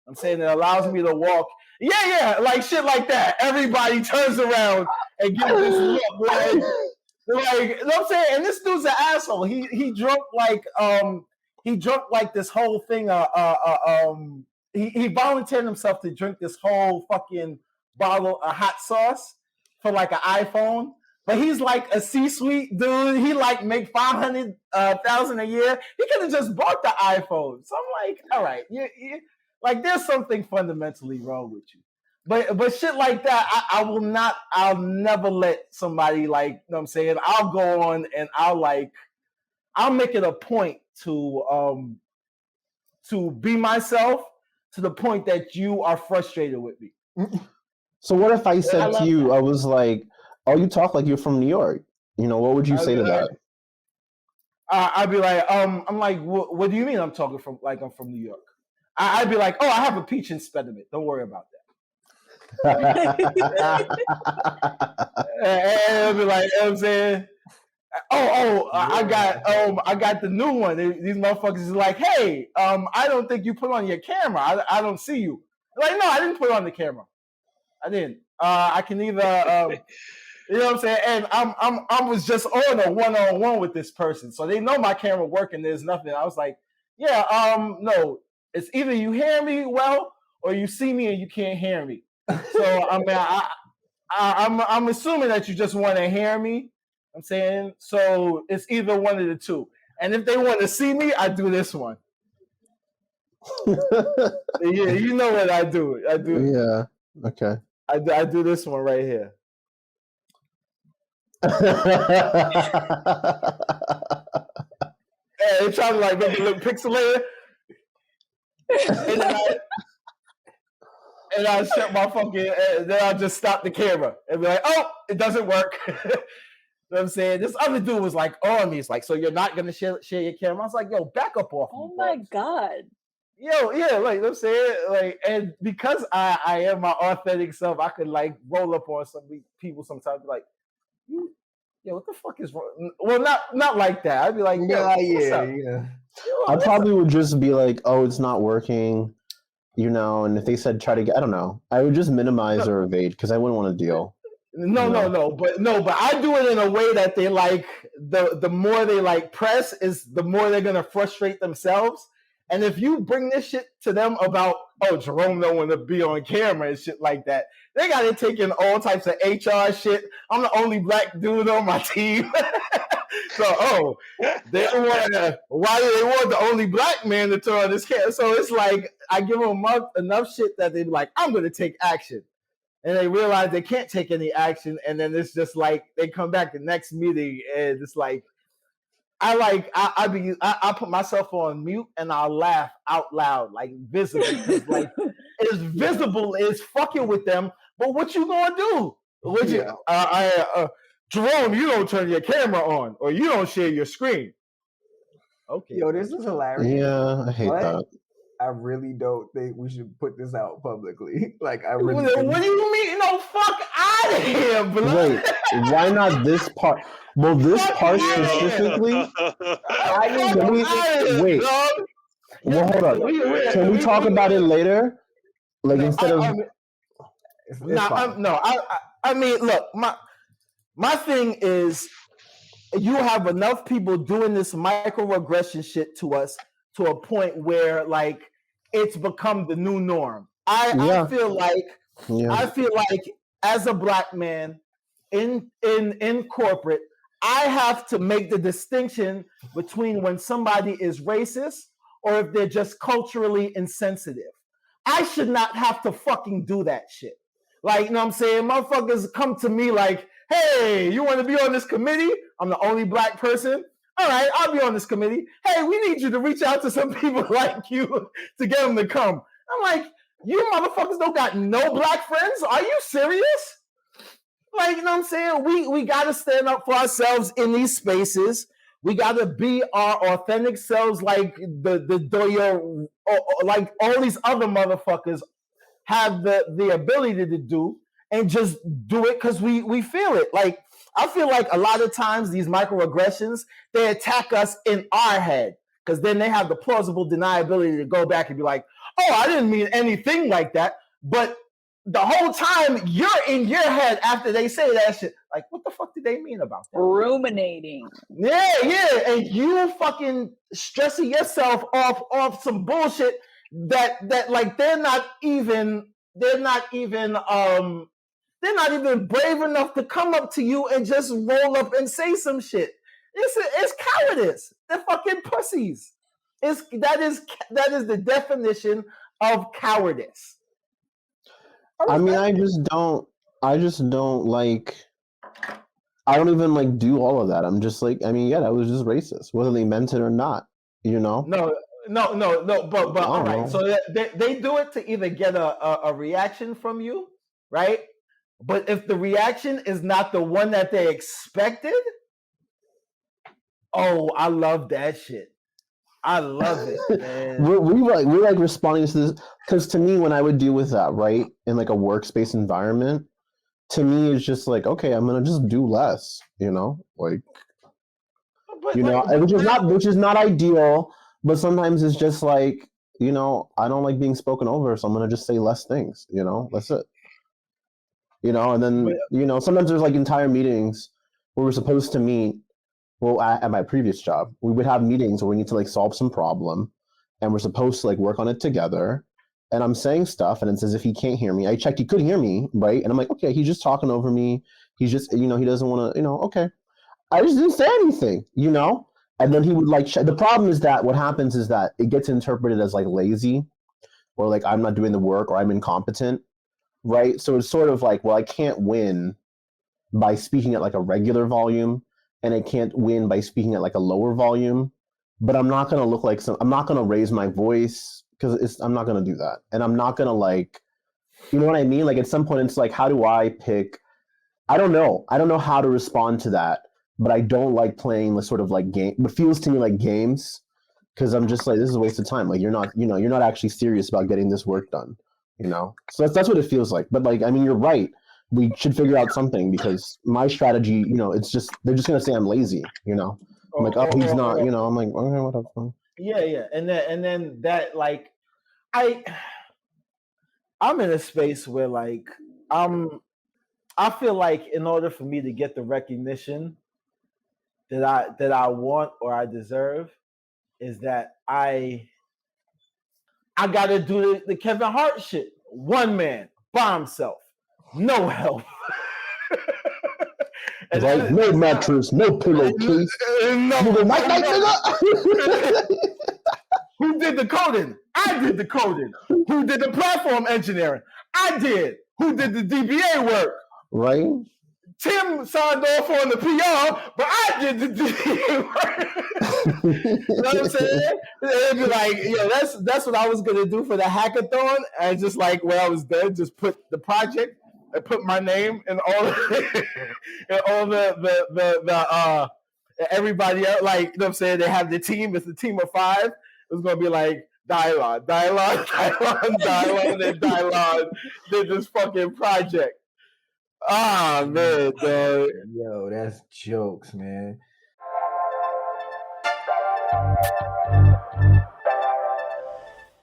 I'm saying it allows me to walk. Yeah, like shit like that. Everybody turns around and gives this look like, you know what I'm saying? And this dude's an asshole. He drunk like this whole thing. He volunteered himself to drink this whole fucking bottle of hot sauce for like an iPhone. But he's like a C-suite dude. He like make $500,000 a year. He could have just bought the iPhone. So I'm like, all right, you like there's something fundamentally wrong with you. But shit like that, I'll never let somebody like, you know what I'm saying? I'll go on and I'll make it a point to be myself to the point that you are frustrated with me. So what if I said to you, I was like, oh, you talk like you're from New York. You know, what would you say to that? I'd be like, I'm like, what do you mean I'm talking from like I'm from New York? I'd be like, oh, I have a peach impediment. Don't worry about that. And I'd be like, you know what I'm saying? I got the new one. These motherfuckers is like, hey, I don't think you put on your camera. I don't see you. Like, no, I didn't put on the camera. I didn't. I can either, you know what I'm saying? And I was just on a one-on-one with this person, so they know my camera working. There's nothing. I was like, yeah, no, it's either you hear me well or you see me and you can't hear me. So I mean, I'm assuming that you just want to hear me. I'm saying so. It's either one of the two. And if they want to see me, I do this one. Yeah, you know what I do. I do. Yeah. Okay. I do this one right here. Hey, they're trying to like make it look pixelated. And I shut my fucking, then I just stop the camera and be like, oh, it doesn't work. You know what I'm saying? This other dude was like on me. It's like, so you're not gonna share your camera? I was like, yo, back up off me. Oh my God. Yo, yeah, like you know what I'm saying? Like, and because I am my authentic self, I could like roll up on some people sometimes, be like, yo, what the fuck is wrong? Well, not like that. I'd be like, yo, yeah. Yo, I probably would just be like, oh, it's not working. and if they said try to get, I don't know, I would just minimize or evade because I wouldn't want to deal. No, but I do it in a way that they like the more they like press is the more they're gonna frustrate themselves. And if you bring this shit to them about, oh, Jerome don't want to be on camera and shit like that, they got to take in all types of HR shit. I'm the only black dude on my team. So, they why do they want the only black man to turn on this camera? So it's like, I give them enough shit that they be like, I'm going to take action. And they realize they can't take any action. And then it's just like, they come back the next meeting and it's like, I put myself on mute and I'll laugh out loud, like visible, because like it's visible, it's fucking with them. But what you gonna do? Jerome, you don't turn your camera on or you don't share your screen. Okay. Yo, this is hilarious. Yeah, I hate that. I really don't think we should put this out publicly. Like, I really. What do you mean? No, fuck out of here, bro. Wait, why not this part? Well, this part specifically. Wait. Well, hold on. Can we talk about it later? Like instead of. I mean, look, my thing is, you have enough people doing this microaggression shit to us to a point where like it's become the new norm. I feel like as a black man in corporate, I have to make the distinction between when somebody is racist or if they're just culturally insensitive. I should not have to fucking do that shit. Like, you know what I'm saying? Motherfuckers come to me like, hey, you want to be on this committee? I'm the only black person. All right, I'll be on this committee. Hey, we need you to reach out to some people like you to get them to come. I'm like, you motherfuckers don't got no black friends? Are you serious? Like, you know what I'm saying? We got to stand up for ourselves in these spaces. We got to be our authentic selves like the Doyo, like all these other motherfuckers have the ability to do, and just do it because we feel it. Like, I feel like a lot of times these microaggressions, they attack us in our head because then they have the plausible deniability to go back and be like, oh, I didn't mean anything like that. But the whole time you're in your head after they say that shit, like, what the fuck did they mean about that? Ruminating. Yeah. And you fucking stressing yourself off some bullshit that like they're not even brave enough to come up to you and just roll up and say some shit. It's cowardice. They're fucking pussies. That is the definition of cowardice. I mean, I just don't like. I don't even like do all of that. I'm just like, I mean, yeah, that was just racist, whether they meant it or not. You know? No. But all right. So they do it to either get a reaction from you, right? But if the reaction is not the one that they expected, oh, I love that shit. I love it, man. we're like responding to this because to me, when I would deal with that, right, in like a workspace environment, to me it's just like, okay, I'm gonna just do less, like, which is not ideal, but sometimes it's just like, I don't like being spoken over, so I'm gonna just say less things, that's it. And then, sometimes there's like entire meetings where we're supposed to meet. Well, at my previous job, we would have meetings where we need to like solve some problem and we're supposed to like work on it together. And I'm saying stuff and it's as if he can't hear me. I checked, he couldn't hear me, right? And I'm like, okay, he's just talking over me. He's just, he doesn't want to, okay. I just didn't say anything, And then he would like, the problem is that what happens is that it gets interpreted as like lazy or like I'm not doing the work or I'm incompetent. Right. So it's sort of like, well, I can't win by speaking at like a regular volume and I can't win by speaking at like a lower volume, but I'm not going to look like I'm not going to raise my voice because I'm not going to do that. And I'm not going to like, you know what I mean? Like at some point it's like, how do I pick? I don't know how to respond to that, but I don't like playing the sort of like game, what feels to me like games. Cause I'm just like, this is a waste of time. Like you're not actually serious about getting this work done. So that's what it feels like. But like, I mean, you're right. We should figure out something because my strategy, it's just, they're just going to say I'm lazy, I'm like, oh, he's not, I'm like, okay, whatever. Yeah. And then that, like, I I'm in a space where like I feel like in order for me to get the recognition that I want or I deserve, is that I gotta do the Kevin Hart shit. One man by himself, no help. And Right? that- No that's not- mattress, no pillowcase. No, Nigga, night, night, nigga. Who did the coding? I did the coding. Who did the platform engineering? I did. Who did the DBA work? Right? Tim signed off on the PR, but I did the DBA work. You know what I'm saying? It'd be like, that's what I was gonna do for the hackathon. And just like when I was done, just put the project and put my name and all and all the everybody else, like, you know what I'm saying? They have the team, it's a team of 5. It's gonna be like Dylon and Dylon did this fucking project. Ah man, dog. Yo, that's jokes, man.